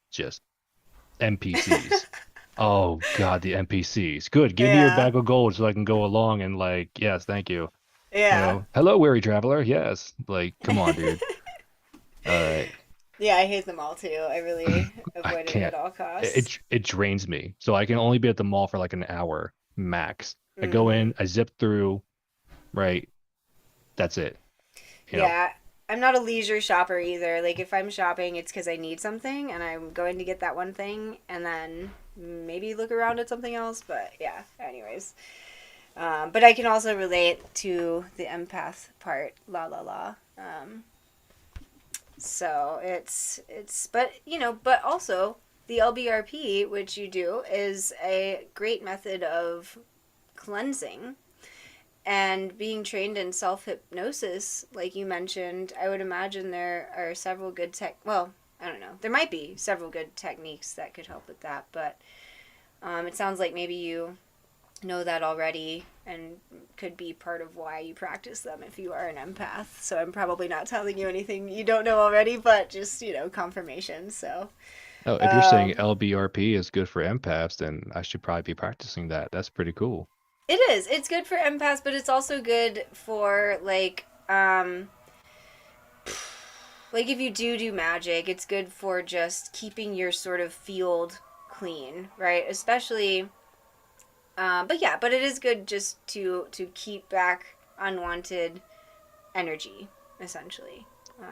NPCs. Oh God, the NPCs. Good. Give me your
yeah,
bag of gold so I can go along and like, yes, thank you.
yeah.
Hello, weary traveler. Yes. Like, come on, dude. All right.
Yeah, I hate them all too. I really
I
avoid it at
can't.
all costs.
It drains me. So I can only be at the mall for like an hour max. I go
Mm-hmm.
in, I zip through, right? That's it. You know.
Yeah, I'm not a leisure shopper either. Like if I'm shopping, it's because I need something and I'm going to get that one thing, and then maybe look around at something else. But yeah, anyways. But I can also relate to the empath part. La la la. So but but also the LBRP, which you do, is a great method of cleansing. And being trained in self hypnosis, like you mentioned, I would imagine there are several good Well, I don't know. There might be several good techniques that could help with that, but it sounds like maybe you know that already and could be part of why you practice them if you are an empath. So I'm probably not telling you anything you don't know already, but just confirmation. So
Oh, if you're saying
um,
LBRP is good for empaths, then I should probably be practicing that. That's pretty cool.
it is. It's good for empaths, but it's also good for like if you do magic, it's good for just keeping your sort of field clean, right? Especially, but yeah, but it is good just to keep back unwanted energy, essentially. So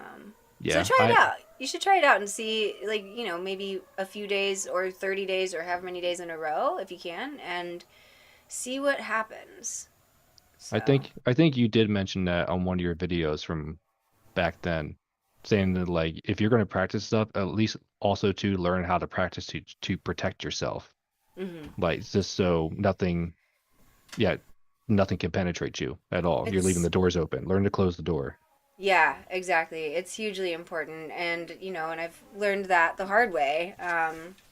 Yeah,
try it
I
out. You should try it out and see, like maybe a few days or 30 days or however many days in a row if you can, and see what happens. So.
I think you did mention that on one of your videos from back then, saying that like if you're going to practice stuff, at least also to learn how to practice to protect yourself.
Hmm.
Like just so nothing, yeah, nothing can penetrate you at all. You're leaving
It's
the doors open. Learn to close the door.
Yeah, exactly. It's hugely important, and and I've learned that the hard way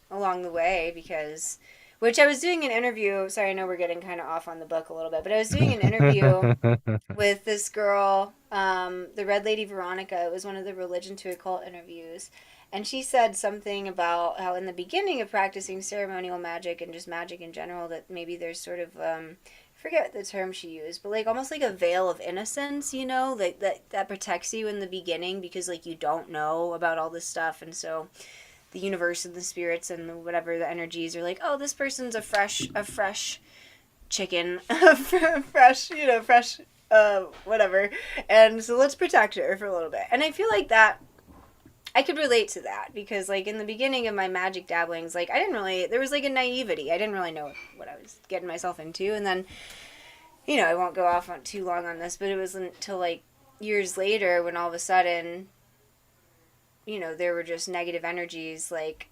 along the way because, which I was doing an interview. Sorry, I know we're getting kind of off on the book a little bit, but I was doing an interview with this girl, the Red Lady Veronica. It was one of the Religion to Occult interviews. And she said something about how in the beginning of practicing ceremonial magic and just magic in general, that maybe there's sort of, I forget the term she used, but like almost like a veil of innocence, like that protects you in the beginning because like you don't know about all this stuff. And so the universe and the spirits and whatever the energies are like, oh, this person's a fresh chicken, fresh, whatever. And so let's protect her for a little bit. And I feel like that I could relate to that because, like, in the beginning of my magic dabblings, like, I didn't really, there was like a naivety. I didn't really know what I was getting myself into. And then, I won't go off on too long on this, but it was until like years later when all of a sudden, there were just negative energies like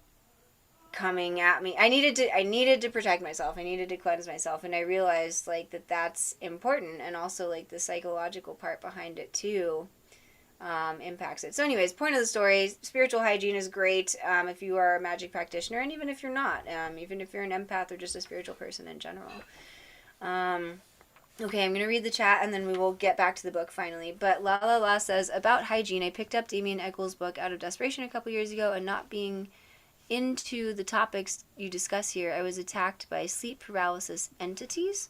coming at me. I needed to protect myself. I needed to cleanse myself, and I realized like that's important, and also like the psychological part behind it too impacts it. So, anyways, point of the story: spiritual hygiene is great if you are a magic practitioner, and even if you're not, even if you're an empath or just a spiritual person in general. Um, Okay, I'm going to read the chat and then we will get back to the book finally. But La La La says, about hygiene, I picked up Damien Eccles' book out of desperation a couple years ago, and not being into the topics you discuss here, I was attacked by sleep paralysis entities.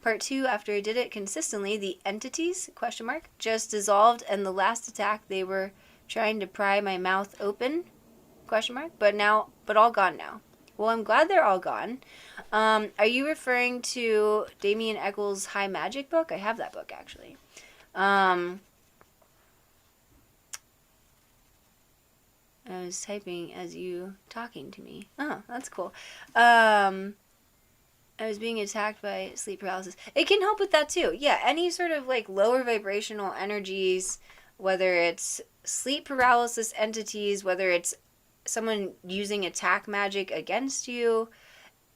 Part 2, after I did it consistently, the entities, question mark, just dissolved, and the last attack they were trying to pry my mouth open, question mark, but all gone now. Well, I'm glad they're all gone. Are you referring to Damien Eccles' High Magic book? I have that book actually. I was typing as you talking to me. Oh, that's cool. I was being attacked by sleep paralysis. It can help with that too. Yeah, any sort of like lower vibrational energies, whether it's sleep paralysis entities, whether it's someone using attack magic against you.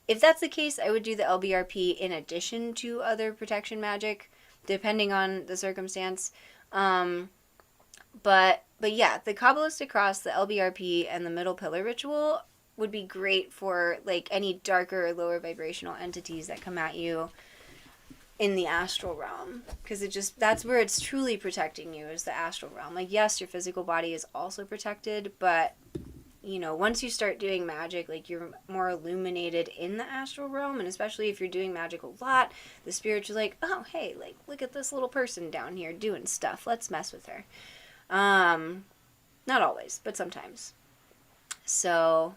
If that's the case, I would do the LBRP in addition to other protection magic, depending on the circumstance. Um, but yeah, the Kabbalistic cross, the LBRP, and the middle pillar ritual would be great for like any darker or lower vibrational entities that come at you in the astral realm, because that's where it's truly protecting you, is the astral realm. Like, yes, your physical body is also protected, but once you start doing magic, like, you're more illuminated in the astral realm, and especially if you're doing magic a lot, the spirits are like, oh, hey, like, look at this little person down here doing stuff. Let's mess with her. Um, Not always, but sometimes. So,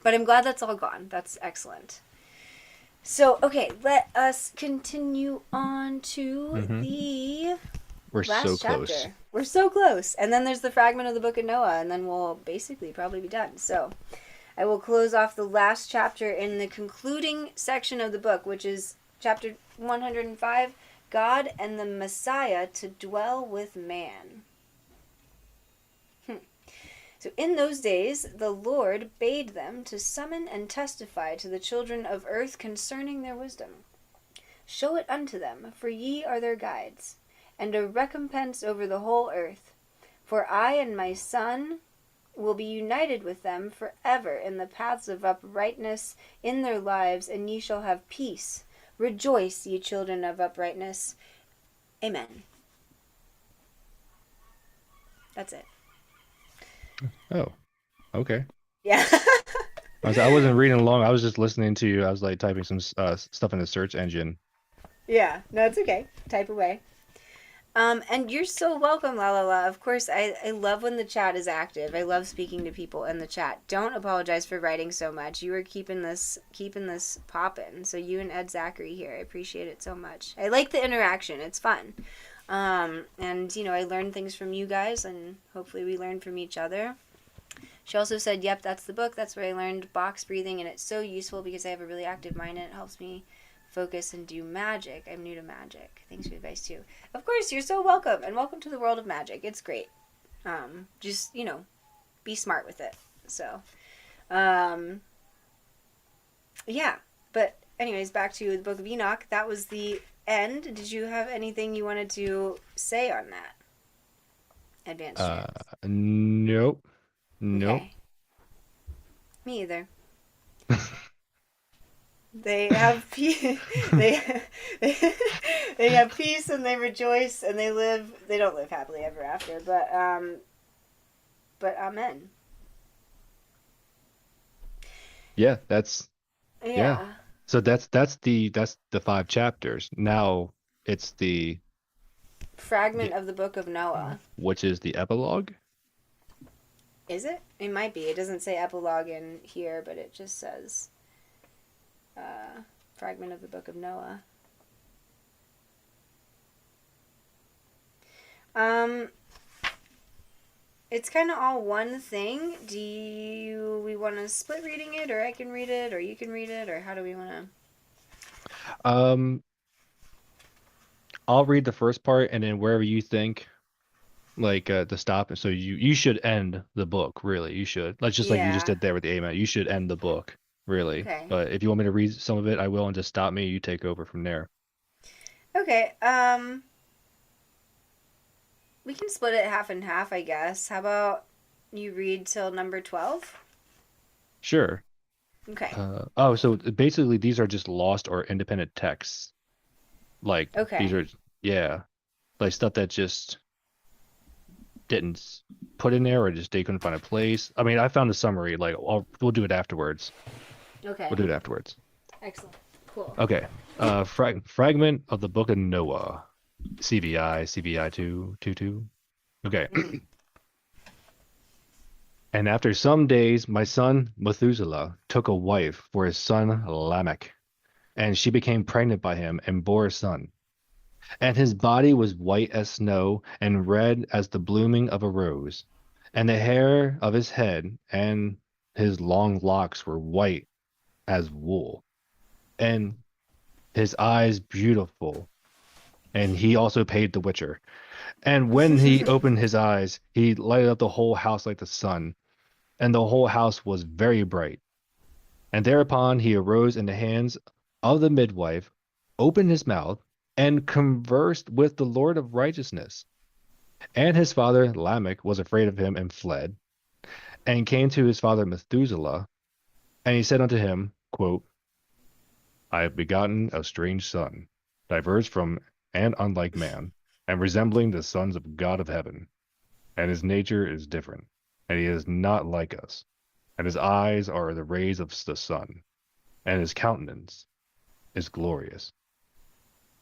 but I'm glad that's all gone. That's excellent. So, okay, let us continue on to
Hmm.
the
We're so
last
close.
chapter. We're so close. And then there's the fragment of the Book of Noah, and then we'll basically probably be done. So, I will close off the last chapter in the concluding section of the book, which is chapter 105, God and the Messiah to dwell with man. So in those days the Lord bade them to summon and testify to the children of earth concerning their wisdom. Show it unto them, for ye are their guides, and a recompense over the whole earth. For I and my Son will be united with them for ever in the paths of uprightness in their lives, and ye shall have peace. Rejoice, ye children of uprightness. Amen. That's it.
Oh, okay.
Yeah.
I wasn't reading along. I was just listening to you. I was like typing some stuff in the search engine.
Yeah. No, it's okay. Type away. And you're so welcome, La La La. Of course, I love when the chat is active. I love speaking to people in the chat. Don't apologize for writing so much. You are keeping this popping. So you and Ed Zachary here, I appreciate it so much. I like the interaction. It's fun. And I learn things from you guys, and hopefully we learn from each other. She also said, "Yep, that's the book. That's where I learned box breathing, and it's so useful because I have a really active mind and it helps me focus and do magic. I'm new to magic. Thanks for the advice too. Of course, you're so welcome, and welcome to the world of magic. It's great. Just be smart with it. So, um, yeah. But anyways, back to the Book of Enoch. That was the end. Did you have anything you wanted to say on that? Advanced
Uh,
chance.
nope, nope.
Okay. Me either. They have peace. they, they they have peace and they rejoice and they live. They don't live happily ever after, but amen.
Yeah, yeah.
Yeah.
So that's the 5 chapters. Now it's
Fragment
the
of the Book of Noah.
which is the epilogue.
Is it? It might be. It doesn't say epilogue in here, but it just says fragment of the Book of Noah. Um, it's kind of all one thing. We want to split reading it, or I can read it, or you can read it, or how do we want to?
Um, I'll read the first part, and then wherever you think like to stop. So you should end the book, really. You should. Like just like you just
Yeah.
did there with the amen. You should end the book, really.
Okay.
But if you want me to read some of it, I will, and just stop me. You take over from there.
Okay. We can split it half and half, I guess. How about you read till number 12?
Sure.
Okay.
Oh, so basically these are just lost or independent texts. Like these
Okay.
are, yeah, like stuff that just didn't put in there or just they couldn't find a place. I mean, I found a summary. Like we'll do it afterwards. We'll
Okay.
do it afterwards.
Excellent. Cool.
Okay. Fragment of the Book of Noah. CVI 222. Okay.
Mm.
And after some days, my son Methuselah took a wife for his son Lamech, and she became pregnant by him and bore a son. And his body was white as snow and red as the blooming of a rose, and the hair of his head and his long locks were white as wool, and his eyes beautiful. And he also paid the Witcher. And when he opened his eyes, he lighted up the whole house like the sun, and the whole house was very bright. And thereupon he arose in the hands of the midwife, opened his mouth, and conversed with the Lord of righteousness. And his father Lamech was afraid of him and fled, and came to his father Methuselah, and he said unto him, quote, I have begotten a strange son, diverse from and unlike man, and resembling the sons of God of heaven. And his nature is different, and he is not like us. And his eyes are the rays of the sun, and his countenance is glorious.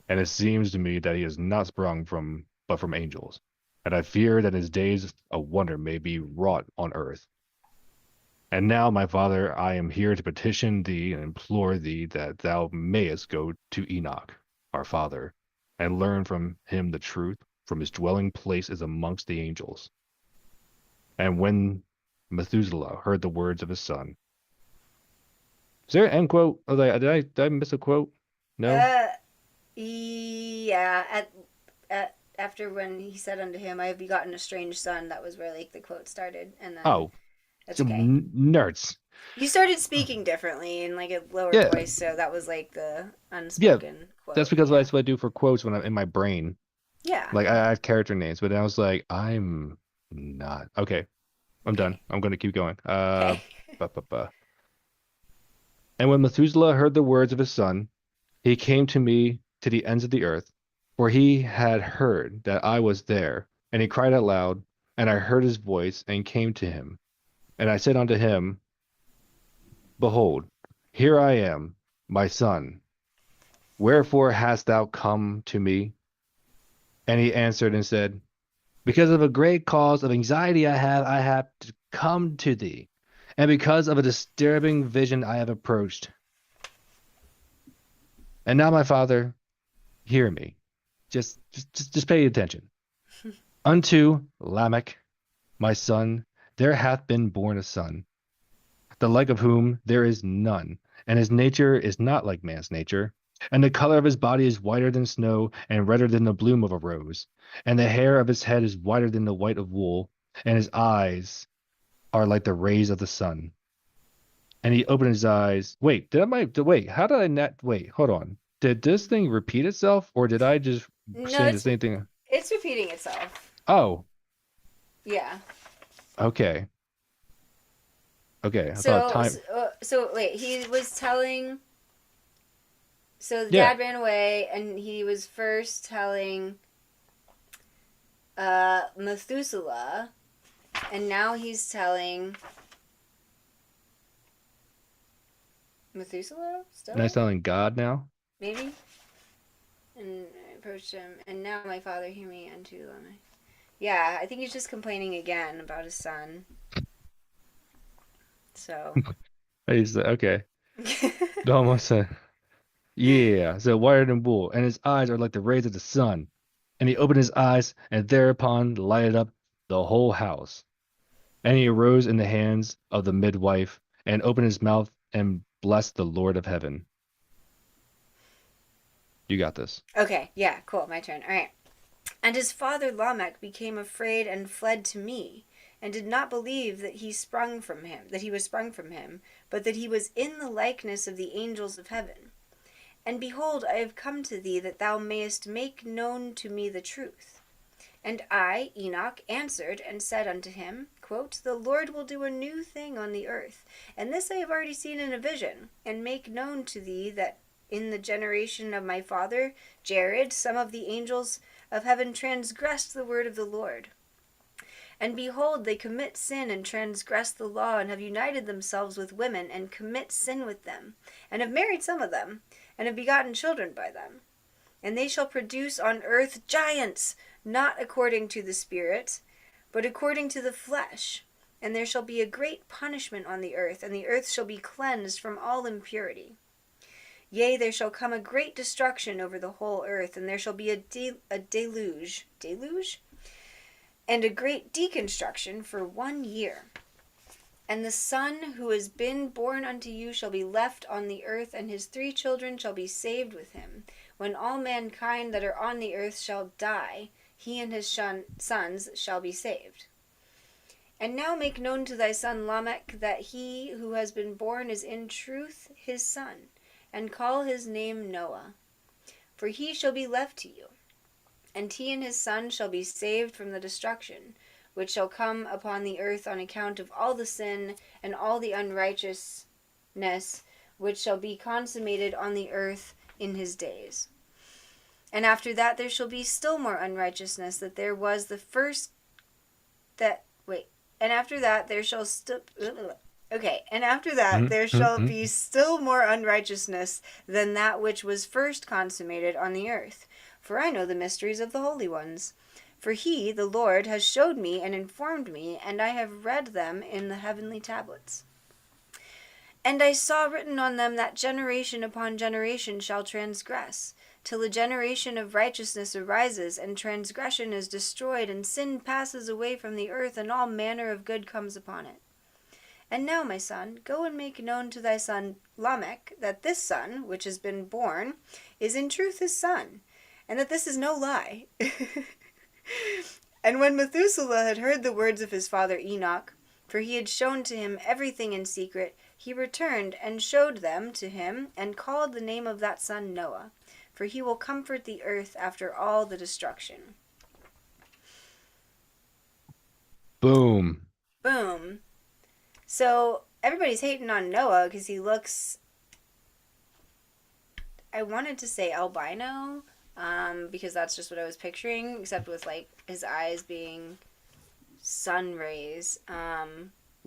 And it seems to me that he is not sprung from but from angels. and I fear that in his days a wonder may be wrought on earth. And now, my father, I am here to petition thee and implore thee that thou mayest go to Enoch, our father, and learn from him the truth, from his dwelling place is amongst the angels. And when Methuselah heard the words of his son, is there an end quote? Oh, did I miss a quote? No?
Uh, yeah. At after when he said unto him, "I have begotten a strange son," that was where like the quote started, and then
Oh,
that's okay.
some nerds.
You started speaking differently in like a lower
Yeah,
voice, so that was like the
yeah.
unspoken
That's
quote.
because
Yeah.
that's what I do for quotes when I'm in my brain.
Yeah.
Like I have character names, but I was like, I'm not. Okay, I'm done.
Okay.
I'm going to keep going.
Okay.
Ba, ba, ba. And when Methuselah heard the words of his son, he came to me to the ends of the earth, for he had heard that I was there. And he cried out loud, and I heard his voice, and came to him. And I said unto him, Behold, here I am, my son. Wherefore hast thou come to me? And he answered and said, Because of a great cause of anxiety I have to come to thee. And because of a disturbing vision I have approached. And now, my father, hear me. Just pay attention. Unto Lamech, my son, there hath been born a son, the like of whom there is none, and his nature is not like man's nature. And the color of his body is whiter than snow, and redder than the bloom of a rose. And the hair of his head is whiter than the white of wool, and his eyes are like the rays of the sun. And he opened his eyes. Wait, how did I not wait, hold on. Did this thing repeat itself, or did I just
No,
say the same thing?
it's repeating itself.
Oh,
Yeah.
okay. Okay. I thought
So
time.
so wait, he was telling. So the
Yeah.
dad ran away, and he was first telling Methuselah, and now he's telling Methuselah
Nice
still
telling God now.
maybe. And I approached him, and now my father hear me unto Lamech. Yeah, I think he's just complaining again about his son. So.
He's okay. Almost said, yeah. So wired and bull, and his eyes are like the rays of the sun. And he opened his eyes, and thereupon lighted up the whole house. And he arose in the hands of the midwife, and opened his mouth, and blessed the Lord of heaven. You got this.
Okay, yeah, cool, my turn. All right. And his father Lamech became afraid and fled to me, and did not believe that he was sprung from him, but that he was in the likeness of the angels of heaven. And behold, I have come to thee that thou mayest make known to me the truth. And I, Enoch, answered and said unto him, quote, The Lord will do a new thing on the earth, and this I have already seen in a vision, and make known to thee that in the generation of my father Jared some of the angels of heaven transgressed the word of the Lord. And behold, they commit sin and transgress the law, and have united themselves with women, and commit sin with them, and have married some of them, and have begotten children by them. And they shall produce on earth giants, not according to the Spirit, but according to the flesh. And there shall be a great punishment on the earth, and the earth shall be cleansed from all impurity. Yea, there shall come a great destruction over the whole earth, and there shall be a deluge. Deluge? And a great deconstruction for 1 year. And the son who has been born unto you shall be left on the earth, and his 3 children shall be saved with him. When all mankind that are on the earth shall die, he and his sons shall be saved. And now make known to thy son Lamech that he who has been born is in truth his son, and call his name Noah. For he shall be left to you, and he and his son shall be saved from the destruction, which shall come upon the earth on account of all the sin and all the unrighteousness which shall be consummated on the earth in his days. And after that there shall be still more unrighteousness that there was the first and after that there shall and after that there shall be still more unrighteousness than that which was first consummated on the earth. For I know the mysteries of the holy ones. For he, the Lord, has showed me and informed me, and I have read them in the heavenly tablets. And I saw written on them that generation upon generation shall transgress, till a generation of righteousness arises, and transgression is destroyed, and sin passes away from the earth, and all manner of good comes upon it. And now, my son, go and make known to thy son Lamech that this son, which has been born, is in truth his son, and that this is no lie. And when Methuselah had heard the words of his father Enoch, for he had shown to him everything in secret, he returned and showed them to him, and called the name of that son Noah, for he will comfort the earth after all the destruction.
Boom.
Boom. So everybody's hating on Noah because he looks, I wanted to say albino, because that's just what I was picturing, except with like his eyes being sun rays.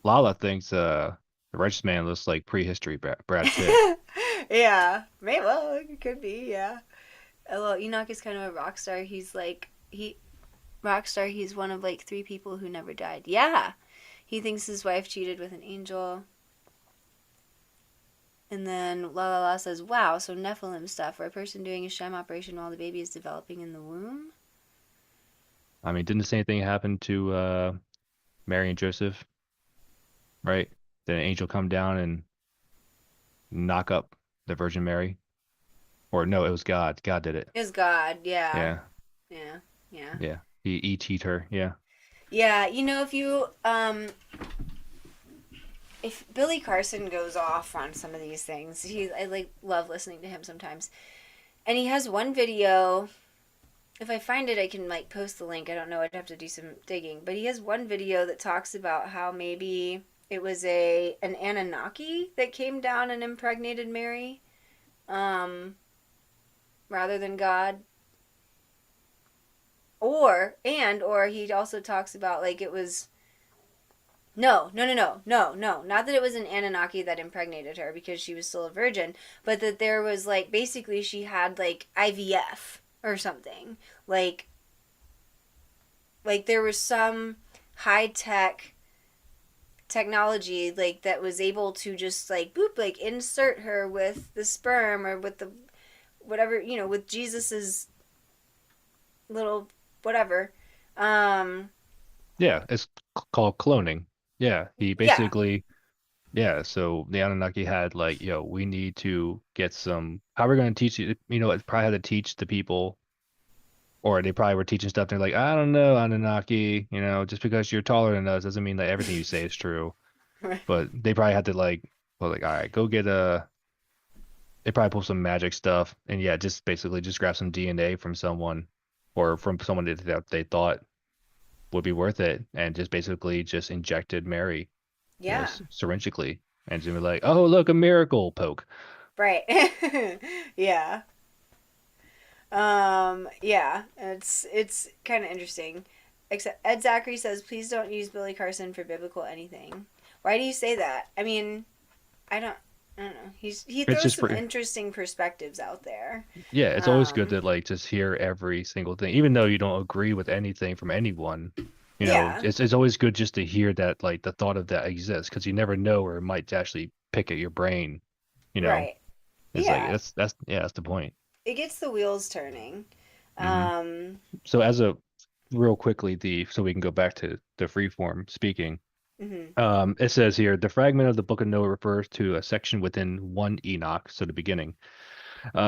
Lala thinks the righteous man looks like prehistory Brad Pitt.
Yeah, maybe. Well, it could be. Yeah. Well, Enoch is kind of a rock star. He's like rock star. He's one of like 3 people who never died. Yeah. He thinks his wife cheated with an angel. And then La La La says, "Wow, so Nephilim stuff, or a person doing a sham operation while the baby is developing in the womb."
I mean, didn't the same thing happen to Mary and Joseph, right? Did an angel come down and knock up the Virgin Mary? Or no, it was God. God did it.
Is God? Yeah,
Yeah,
yeah, yeah,
yeah. He ET'd her. Yeah.
yeah. You know, if Billy Carson goes off on some of these things, I like love listening to him sometimes. And he has one video. If I find it, I can like post the link. I don't know. I'd have to do some digging. But he has one video that talks about how maybe it was an Anunnaki that came down and impregnated Mary, um, rather than God. Or he also talks about like it was no. Not that it was an Anunnaki that impregnated her because she was still a virgin, but that there was like basically she had like IVF or something. Like there was some high technology like that was able to just like boop like insert her with the sperm or with the whatever, with Jesus's little whatever. Um
Yeah, it's called cloning. Yeah, he
yeah.
basically, yeah, so the Anunnaki had like, we need to get some, how are we going to teach you, it probably had to teach the people, or they probably were teaching stuff. They're like, I don't know, Anunnaki, just because you're taller than us doesn't mean that everything you say is true. But they probably had to like, well, like, all right, go get they probably pull some magic stuff, and yeah, just basically just grab some DNA from someone, or from someone that they thought would be worth it, and just basically just injected Mary,
Yeah.
syringically, and just be like, oh, look, a miracle poke.
Right. Yeah. Yeah, it's kind of interesting. Except Ed Zachary says, "Please don't use Billy Carson for biblical anything." Why do you say that? I mean, I don't, I don't know. He
It's
throws
just
some
for,
interesting perspectives out there.
yeah, it's always good
Um,
to like just hear every single thing, even though you don't agree with anything from anyone.
yeah.
It's always good just to hear that like the thought of that exists, because you never know where it might actually pick at your brain. You know,
Right.
it's like
Yeah.
that's yeah, that's the point.
It gets the wheels turning.
hmm
Um.
So as a real quickly, the so we can go back to the freeform speaking.
Mhm.
It says here the fragment of the Book of Noah refers to a section within one Enoch, so the beginning,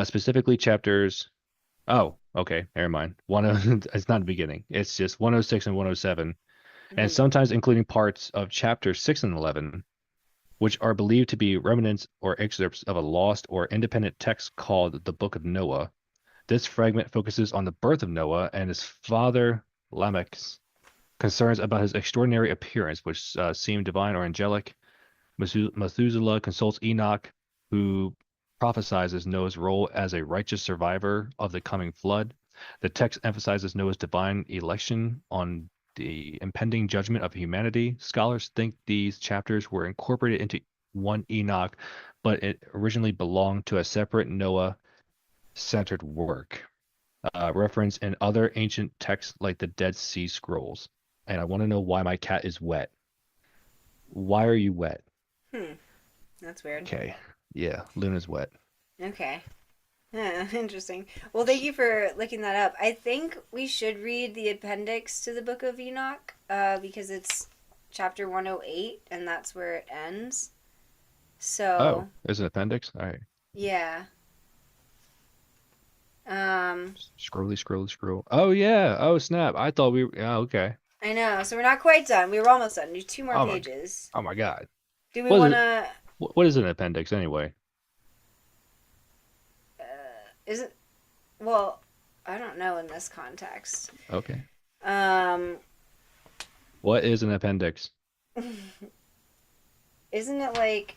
specifically chapters. Oh, okay, never mind. It's not the beginning. It's just 106 and 107, and
Mhm.
sometimes including parts of chapters 6 and 11, which are believed to be remnants or excerpts of a lost or independent text called the Book of Noah. This fragment focuses on the birth of Noah and his father Lamech's concerns about his extraordinary appearance, which seemed divine or angelic. Methuselah consults Enoch, who prophesizes Noah's role as a righteous survivor of the coming flood. The text emphasizes Noah's divine election on the impending judgment of humanity. Scholars think these chapters were incorporated into one Enoch, but it originally belonged to a separate Noah centered work. referenced in other ancient texts like the Dead Sea Scrolls. And I want to know why my cat is wet. Why are you wet?
Hmm. That's weird.
Okay. Yeah, Luna's wet.
Okay. Yeah, interesting. Well, thank you for looking that up. I think we should read the appendix to the Book of Enoch because it's chapter 108 and that's where it ends.
Oh,
So,
there's an appendix? All right.
yeah. Um,
Scrolly, scrolly, scroll. Oh, yeah. Oh, snap. I thought we. Yeah, okay.
I know. So we're not quite done. We were almost done. There's two more
Oh my,
pages.
oh my God.
Do we
What
want
is
to?
what is an appendix anyway?
Is it? Well, I don't know in this context.
Okay.
Um,
What is an appendix?
isn't it like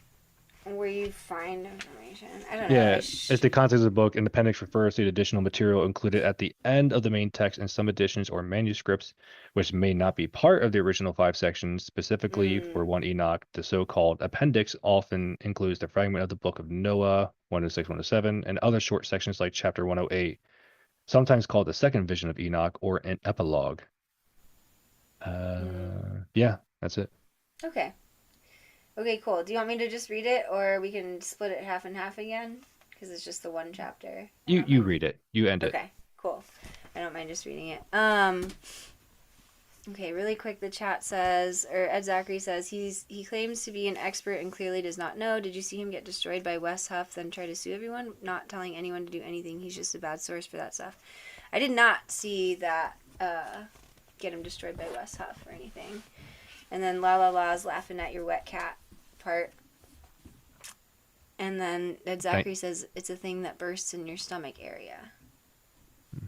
where you find information? I don't know.
Yeah, it's the context of the book. An appendix refers to the additional material included at the end of the main text in some editions or manuscripts, which may not be part of the original five sections. Specifically for
Mm,
1 Enoch, the so-called appendix often includes the fragment of the Book of Noah, 106, 107, and other short sections like chapter 108, sometimes called the second vision of Enoch or an epilogue.
mm.
Yeah, that's it.
Okay. Okay, cool. Do you want me to just read it, or we can split it half and half again? Because it's just the one chapter. I don't
You
mind.
read it. You end it.
Okay, cool. I don't mind just reading it. Okay, really quick. The chat says, or Ed Zachary says, he claims to be an expert and clearly does not know. Did you see him get destroyed by Wes Huff, then try to sue everyone? Not telling anyone to do anything. He's just a bad source for that stuff. I did not see that. Get him destroyed by Wes Huff or anything. And then La La La's laughing at your wet cat part. And then Ed
Thank.
Zachary says it's a thing that bursts in your stomach area.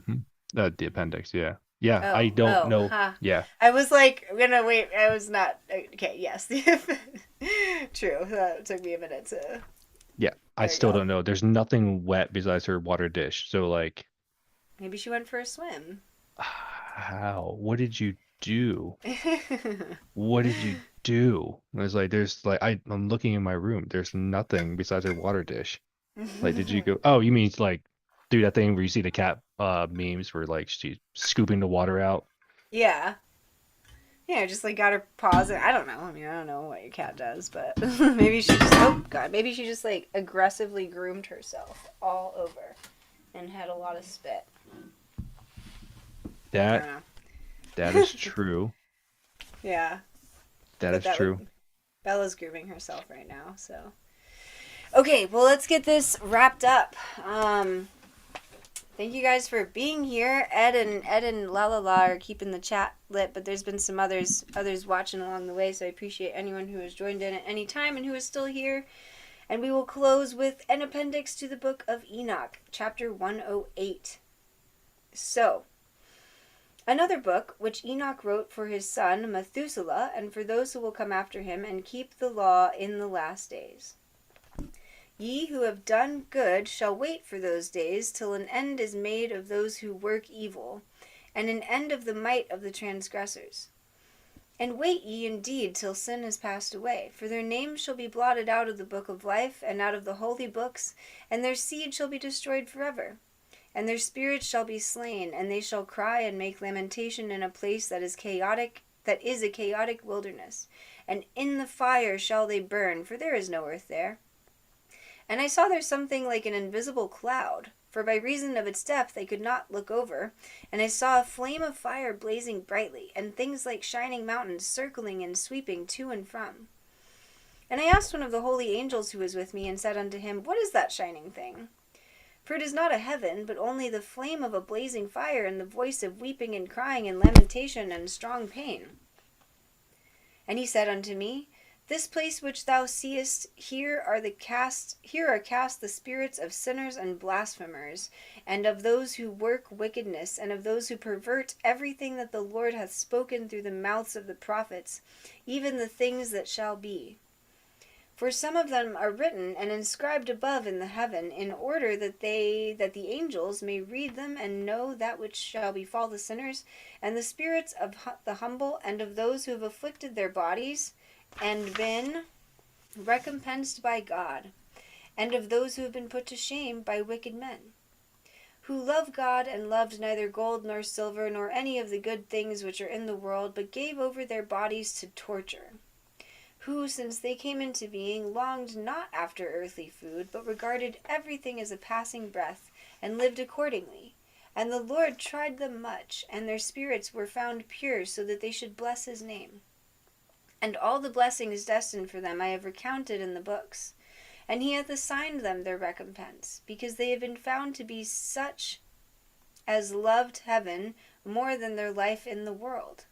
Mhm. The appendix. Yeah. Yeah. I
Oh,
don't
oh,
know.
huh.
Yeah.
I was like, I'm gonna wait. I was not. Okay, yes. True. That took me a minute to.
Yeah, I
There we
still
go.
don't know. There's nothing wet besides her water dish. So like,
Maybe she went for a swim.
how? What did you do? What did you do? It was like there's like I'm looking in my room. There's nothing besides her water dish. Like, did you go? Oh, you mean like do that thing where you see the cat memes where like she's scooping the water out?
Yeah. Yeah, just like got her paws in. I don't know. I mean, I don't know what your cat does, but maybe she just. Oh God, maybe she just like aggressively groomed herself all over, and had a lot of spit. I
That
don't
that is
know.
true.
Yeah,
That
but
is
that
true.
would. Bella's grooming herself right now, so. Okay, well, let's get this wrapped up. Thank you guys for being here. Ed and La La La are keeping the chat lit, but there's been some others watching along the way, so I appreciate anyone who has joined in at any time and who is still here. And we will close with an appendix to the Book of Enoch, chapter 108. So, another book which Enoch wrote for his son Methuselah and for those who will come after him and keep the law in the last days. Ye who have done good shall wait for those days till an end is made of those who work evil, and an end of the might of the transgressors. And wait ye indeed till sin is passed away, for their names shall be blotted out of the book of life, and out of the holy books, and their seed shall be destroyed forever. And their spirits shall be slain, and they shall cry and make lamentation in a place that is a chaotic wilderness. And in the fire shall they burn, for there is no earth there. And I saw there something like an invisible cloud, for by reason of its depth they could not look over. And I saw a flame of fire blazing brightly, and things like shining mountains circling and sweeping to and from. And I asked one of the holy angels who was with me, and said unto him, What is that shining thing? For it is not a heaven, but only the flame of a blazing fire, and the voice of weeping and crying and lamentation and strong pain. And he said unto me, This place which thou seest, here are cast the spirits of sinners and blasphemers, and of those who work wickedness, and of those who pervert everything that the Lord hath spoken through the mouths of the prophets, even the things that shall be. For some of them are written and inscribed above in the heaven, in order that the angels may read them and know that which shall befall the sinners, and the spirits of the humble, and of those who have afflicted their bodies, and been recompensed by God, and of those who have been put to shame by wicked men, who love God and loved neither gold nor silver nor any of the good things which are in the world, but gave over their bodies to torture, who, since they came into being, longed not after earthly food, but regarded everything as a passing breath, and lived accordingly. And the Lord tried them much, and their spirits were found pure, so that they should bless his name. And all the blessings destined for them I have recounted in the books. And he hath assigned them their recompense, because they have been found to be such as loved heaven more than their life in the world.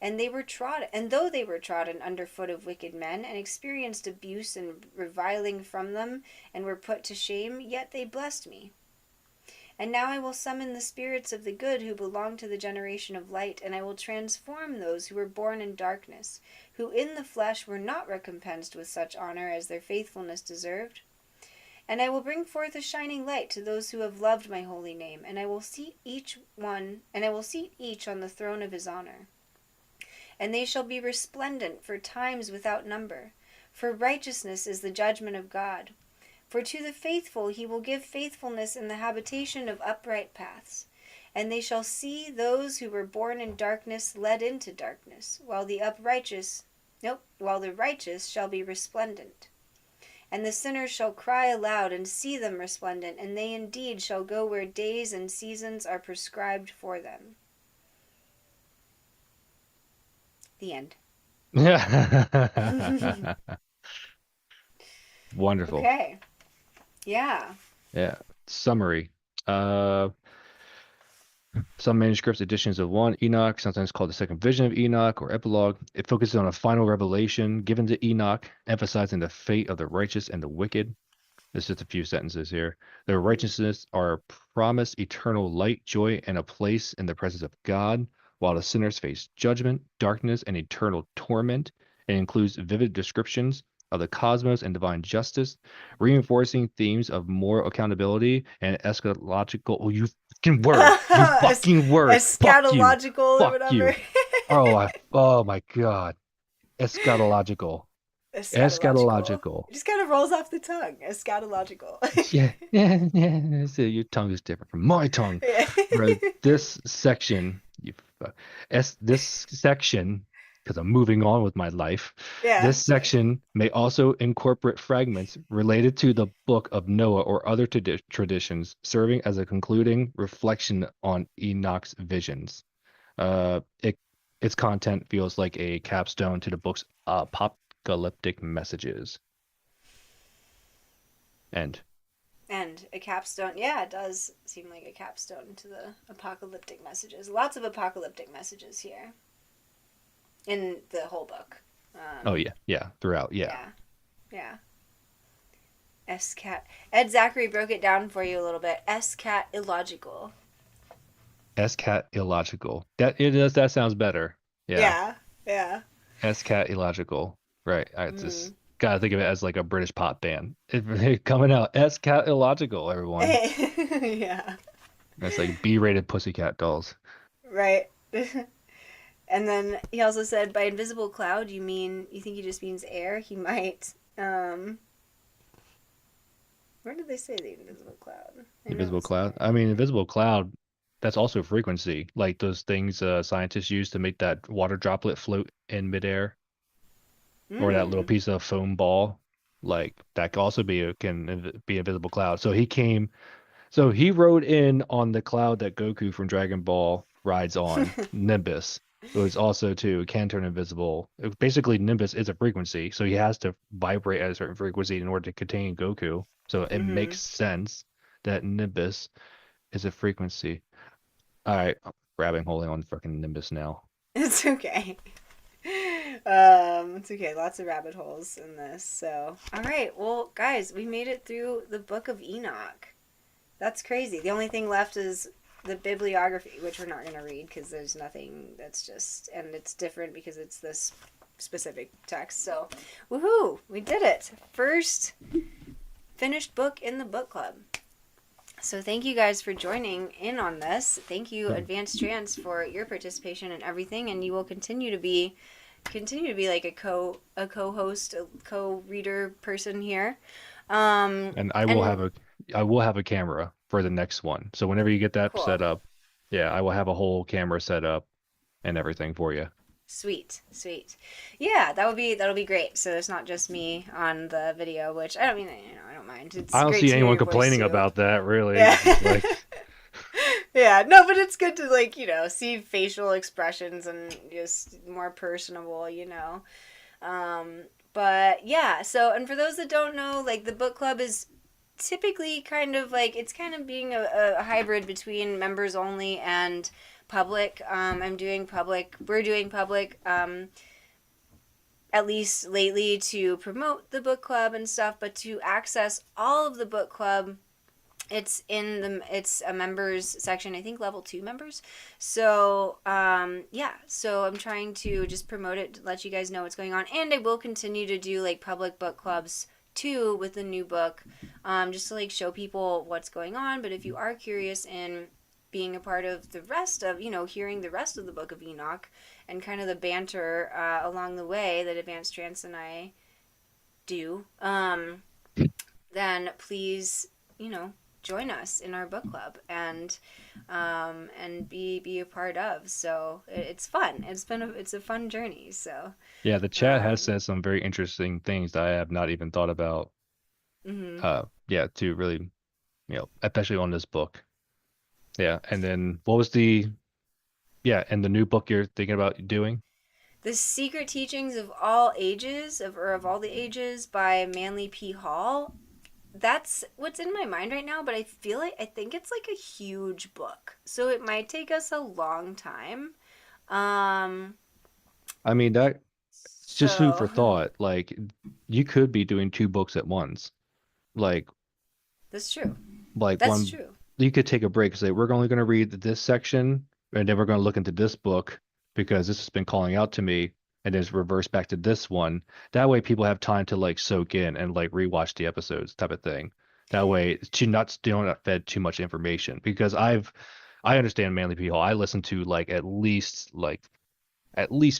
And though they were trodden under foot of wicked men, and experienced abuse and reviling from them, and were put to shame, yet they blessed me. And now I will summon the spirits of the good who belong to the generation of light, and I will transform those who were born in darkness, who in the flesh were not recompensed with such honor as their faithfulness deserved. And I will bring forth a shining light to those who have loved my holy name, and I will seat each on the throne of his honor. And they shall be resplendent for times without number. For righteousness is the judgment of God. For to the faithful he will give faithfulness in the habitation of upright paths. And they shall see those who were born in darkness led into darkness, while the righteous shall be resplendent. And the sinners shall cry aloud and see them resplendent, and they indeed shall go where days and seasons are prescribed for them. The end.
Wonderful.
Okay. Yeah.
Yeah. Summary. Some manuscripts editions of 1 Enoch, sometimes called the second vision of Enoch or epilogue. It focuses on a final revelation given to Enoch, emphasizing the fate of the righteous and the wicked. There's just a few sentences here. Their righteousness are promised eternal light, joy, and a place in the presence of God, while the sinners face judgment, darkness, and eternal torment. It includes vivid descriptions of the cosmos and divine justice, reinforcing themes of moral accountability and eschatological. Oh, you fucking word! You fucking word! Fuck you!
Eschatological or
Fuck
whatever.
you! Oh my God! Eschatological.
Eschatological.
Eschatological.
It just kind of rolls off the tongue. Eschatological.
Yeah. So your tongue is different from my tongue.
Yeah.
Bro, this section, this section, because I'm moving on with my life,
Yeah.
this section may also incorporate fragments related to the Book of Noah or other traditions, serving as a concluding reflection on Enoch's visions. Uh, it, its content feels like a capstone to the book's apocalyptic messages. End.
And a capstone. Yeah, it does seem like a capstone to the apocalyptic messages. Lots of apocalyptic messages here in the whole book.
Oh yeah, throughout, yeah.
Yeah. S-cat. Ed Zachary broke it down for you a little bit. S-cat illogical.
S-cat illogical. That sounds better. Yeah.
Yeah.
S-cat illogical. Right. I just gotta think of it as like a British pop band. Coming out. S-cat illogical, everyone.
Yeah.
That's like B-rated Pussycat Dolls.
Right. And then he also said, by invisible cloud, you think he just means air? He might. Where did they say the invisible cloud?
Invisible cloud. I mean, invisible cloud, that's also frequency. Like those things scientists use to make that water droplet float in midair. Or that little piece of foam ball. Like that can also be a visible cloud. So he rode in on the cloud that Goku from Dragon Ball rides on, Nimbus. It was also can turn invisible. Basically, Nimbus is a frequency, so he has to vibrate at a certain frequency in order to contain Goku. So it makes sense that Nimbus is a frequency. All right, I'm holding on fucking Nimbus now.
It's okay. It's okay. Lots of rabbit holes in this. So, all right. Well, guys, we made it through the Book of Enoch. That's crazy. The only thing left is the bibliography, which we're not going to read because there's nothing that's just, and it's different because it's this specific text. So, woohoo! We did it. First finished book in the book club. So thank you guys for joining in on this. Thank you, Advanced Trance, for your participation and everything, and you will continue to be like a co-host, a co-reader person here.
And I will have a camera for the next one. So whenever you get that
Cool.
set up, yeah, I will have a whole camera set up and everything for you.
Sweet, sweet. Yeah, that'll be great. So it's not just me on the video, which I don't mean, I don't mind. It's
I don't
great
see
to hear
anyone
your voice
complaining
too.
about that, really.
Yeah.
It's just like,
Yeah, no, but it's good to like, see facial expressions and just more personable, But yeah, so and for those that don't know, like the book club is typically kind of like it's kind of being a hybrid between members only and public. We're doing public, at least lately to promote the book club and stuff, but to access all of the book club, it's a members section, I think level 2 members. So yeah, so I'm trying to just promote it to let you guys know what's going on, and I will continue to do like public book clubs too with the new book, just to like show people what's going on. But if you are curious in being a part of the rest of, hearing the rest of the Book of Enoch and kind of the banter along the way that Advanced Trance and I do, then please, join us in our book club and be a part of. So it's fun. It's a fun journey. So
yeah, the chat has
um,
said some very interesting things that I have not even thought about.
mm-hmm.
Yeah, to really, especially on this book. Yeah, and then what was the yeah, and the new book you're thinking about doing?
The Secret Teachings of All Ages, of all the ages, by Manly P. Hall. That's what's in my mind right now, but I think it's like a huge book, so it might take us a long time. Um,
I mean, that's just food for
so
thought. Like, you could be doing two books at once. Like,
that's true.
like
That's
one,
true.
you could take a break and say, we're only going to read this section, and then we're going to look into this book because this has been calling out to me, and then it's reverse back to this one. That way, people have time to like soak in and like rewatch the episodes, type of thing. That way, to not still not fed too much information because I understand Manly P. Hall. I listen to like at least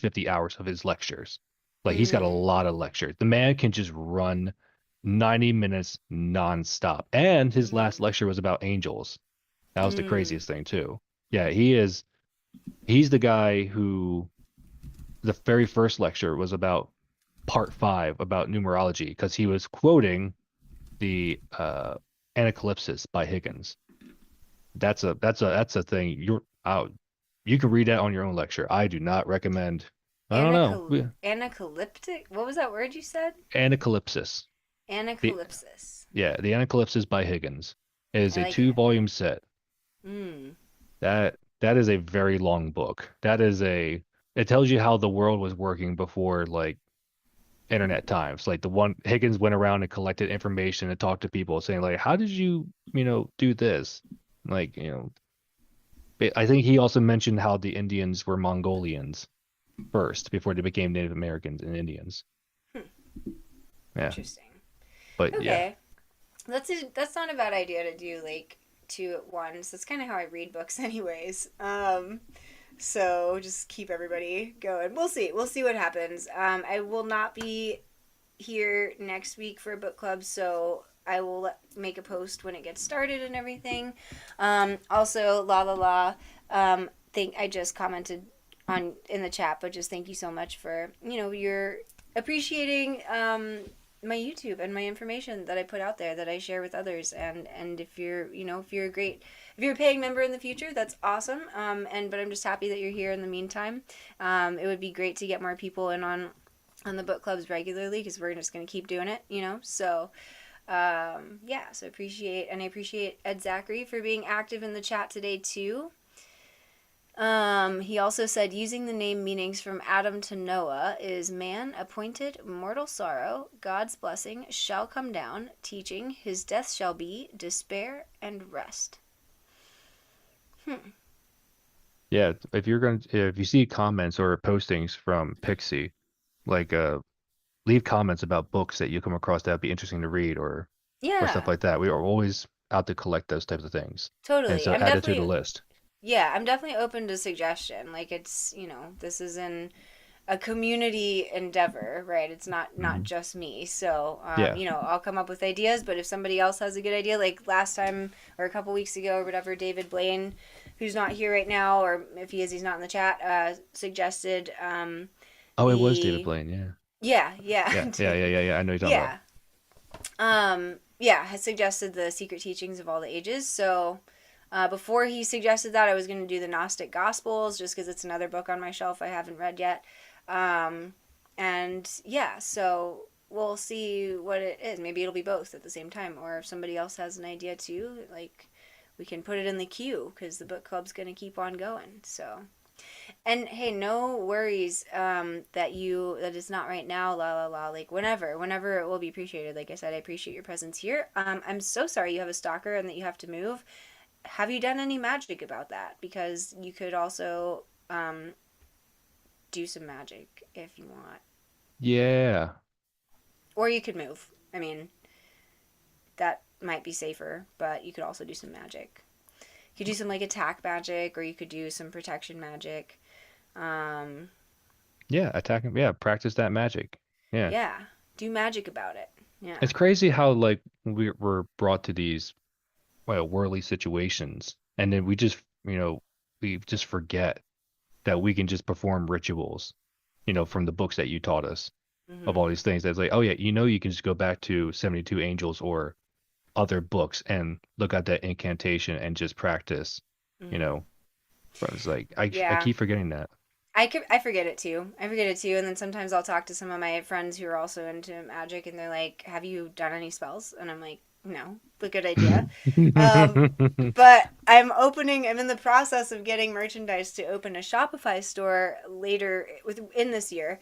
50 hours of his lectures. Like he's got a
Mm,
lot of lectures. The man can just run 90 minutes nonstop. And his last
mm,
lecture was about angels. That was the
mm,
craziest thing too. Yeah, he's the guy who the very first lecture was about part 5 about numerology because he was quoting the Anacalypsis by Higgins. That's a thing you're out. You can read that on your own lecture. I do not recommend. I don't know.
Anacalyptic? What was that word you said?
Anacalypsis. The
Anacalypsis.
Yeah, the Anacalypsis by Higgins is
I
a
like it.
two-volume set.
Mm,
That is a very long book. It tells you how the world was working before like internet times. Like the one Higgins went around and collected information and talked to people saying like, how did you do this? Like, I think he also mentioned how the Indians were Mongolians first before they became Native Americans and Indians.
hmm,
Yeah,
interesting.
but yeah.
Okay. That's not a bad idea to do like two at once. That's kind of how I read books anyways. So just keep everybody going. We'll see. We'll see what happens. I will not be here next week for a book club, so I will make a post when it gets started and everything. Also, la la la. Think I just commented on in the chat, but just thank you so much for your appreciating my YouTube and my information that I put out there that I share with others. And if you're if you're a paying member in the future, that's awesome. But I'm just happy that you're here in the meantime. It would be great to get more people in on the book clubs regularly because we're just going to keep doing it. So yeah, so I appreciate Ed Zachary for being active in the chat today too. He also said using the name meanings from Adam to Noah is man appointed mortal sorrow, God's blessing shall come down, teaching his death shall be despair and rest.
Yeah, if you see comments or postings from Pixie, like leave comments about books that you come across that would be interesting to read or stuff
Yeah,
like that. We are always out to collect those types of things. And
totally.
so add it to the list.
Yeah, I'm definitely open to suggestion. Like this is in a community endeavor, right? It's not
Hmm.
just me. So,
Yeah.
I'll come up with ideas, but if somebody else has a good idea, like last time or a couple weeks ago or whatever, David Blaine, who's not here right now, or if he is, he's not in the chat, suggested
Oh, it was David
the
Blaine. Yeah.
yeah, yeah,
Yeah. Yeah. Yeah. Yeah. Yeah. I know you're talking about.
yeah, has suggested the secret teachings of all the ages. So before he suggested that, I was going to do the Gnostic Gospels just because it's another book on my shelf I haven't read yet. Um, and yeah, so we'll see what it is. Maybe it'll be both at the same time, or if somebody else has an idea too, like we can put it in the queue because the book club's going to keep on going. So, and hey, no worries that it's not right now, la la la. Like whenever it will be appreciated. Like I said, I appreciate your presence here. I'm so sorry you have a stalker and that you have to move. Have you done any magic about that? Because you could also do some magic if you want,
Yeah.
or you could move. I mean, that might be safer, but you could also do some magic. You could do some like attack magic, or you could do some protection magic. Um,
Yeah. Attack him. Yeah. Practice that magic. Yeah.
yeah, do magic about it. Yeah.
It's crazy how like we're brought to these worldly situations, and then we just forget that we can just perform rituals, from the books that you taught us of
Mm-hmm.
all these things. That's like, oh yeah, you can just go back to 72 Angels or other books and look at that incantation and just practice, you
Mm-hmm.
know. But it's like I
Yeah.
keep forgetting that.
I forget it too. I forget it too, and then sometimes I'll talk to some of my friends who are also into magic, and they're like, "Have you done any spells?" And I'm like, "No, but good idea." But I'm in the process of getting merchandise to open a Shopify store later within this year,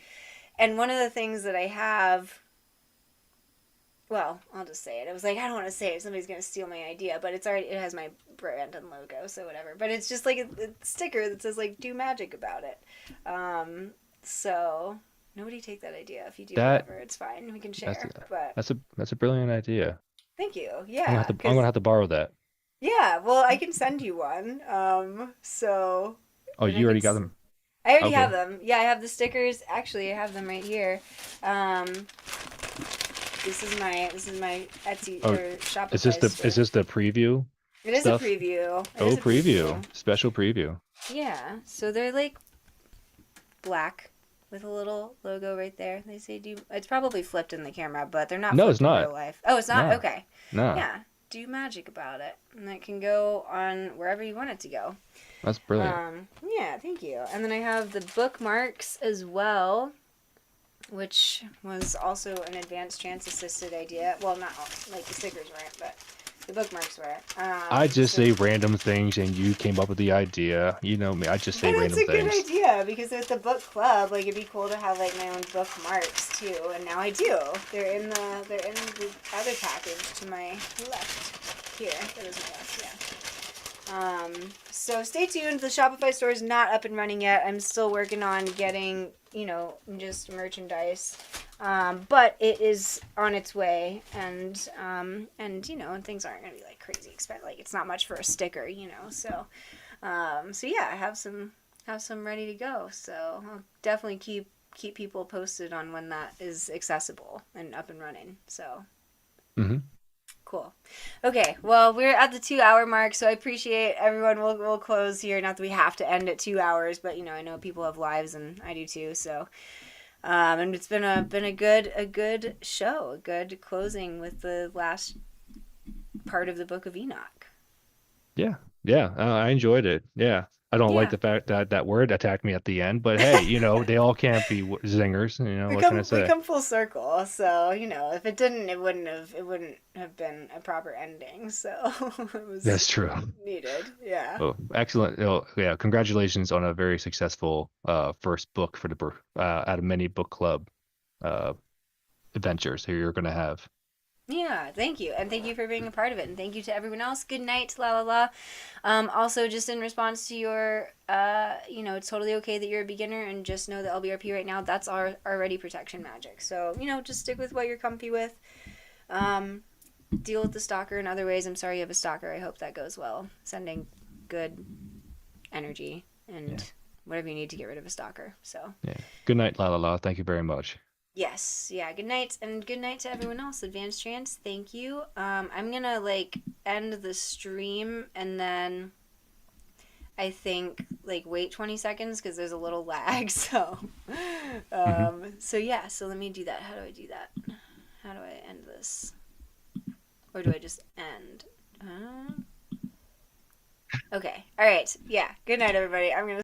and one of the things that I have, well, I'll just say it. It was like I don't want to say it. Somebody's gonna steal my idea, but it has my brand and logo, so whatever. But it's just like a sticker that says like "Do magic about it." Um, so nobody take that idea. If you do,
That
whatever, it's fine. We can
that's
share. But
a brilliant idea.
thank you.
I'm
Yeah,
gonna
because
have to borrow that.
yeah, well, I can send you one. So
Oh,
and I
you
can.
already got them.
I already have
Okay.
them. Yeah, I have the stickers. Actually, I have them right here. Um, this is my Etsy
Oh,
or Shopify
is
store.
this the preview
It is a
stuff?
preview. It
Oh,
is a preview.
preview. Special preview.
Yeah. So they're like black with a little logo right there. They say do. It's probably flipped in the camera, but they're not
No, it's
flipped in real
not.
life. Oh, it's not.
Nah.
Okay.
Nah.
Yeah. Do magic about it, and it can go on wherever you want it to go.
That's brilliant.
Yeah. Thank you. And then I have the bookmarks as well, which was also an advanced chance assisted idea. Well, not all, like the stickers weren't, but the bookmarks were.
I just
So
say random things and you came up with the idea. You know me. I just
but
say
it's
random
a good
things.
idea because with the book club, like it'd be cool to have like my own bookmarks too, and now I do. They're in the other package to my left. Here, that is my left. Yeah. So stay tuned. The Shopify store is not up and running yet. I'm still working on getting, just merchandise. But it is on its way, and things aren't gonna be like crazy expensive. Like it's not much for a sticker, So yeah, I have some ready to go. So I'll definitely keep people posted on when that is accessible and up and running. So
Hmm.
cool. Okay, well, we're at the 2 hour mark, so I appreciate everyone. We'll close here. Not that we have to end at 2 hours, but I know people have lives, and I do too. So, and it's been a good show, a good closing with the last part of the Book of Enoch.
Yeah. Yeah. I enjoyed it. Yeah. I don't like
Yeah.
the fact that that word attacked me at the end, but hey, they all can't be zingers.
we
What can I
come we
say?
come full circle. So if it didn't, it wouldn't have been a proper ending. So it was
That's true.
needed. Yeah.
Oh, excellent. Oh, yeah. Congratulations on a very successful first book for the out of many book club uh adventures here you're gonna have.
Yeah, thank you. And thank you for being a part of it. And thank you to everyone else. Good night, la la la. Also, just in response to your, it's totally okay that you're a beginner and just know that LBRP right now, that's already protection magic. So, just stick with what you're comfy with. Um, Deal with the stalker in other ways. I'm sorry you have a stalker. I hope that goes well. Sending good energy
Yeah.
and whatever you need to get rid of a stalker. So
Yeah. Good night, la la la. Thank you very much.
yes, yeah. Good night, and good night to everyone else. Advanced Trance, thank you. I'm gonna like end the stream and then I think like wait 20 seconds because there's a little lag.
Hmm.
So yeah. So let me do that. How do I do that? How do I end this? Or do I just end? Okay. All right. Yeah. Good night, everybody. I'm gonna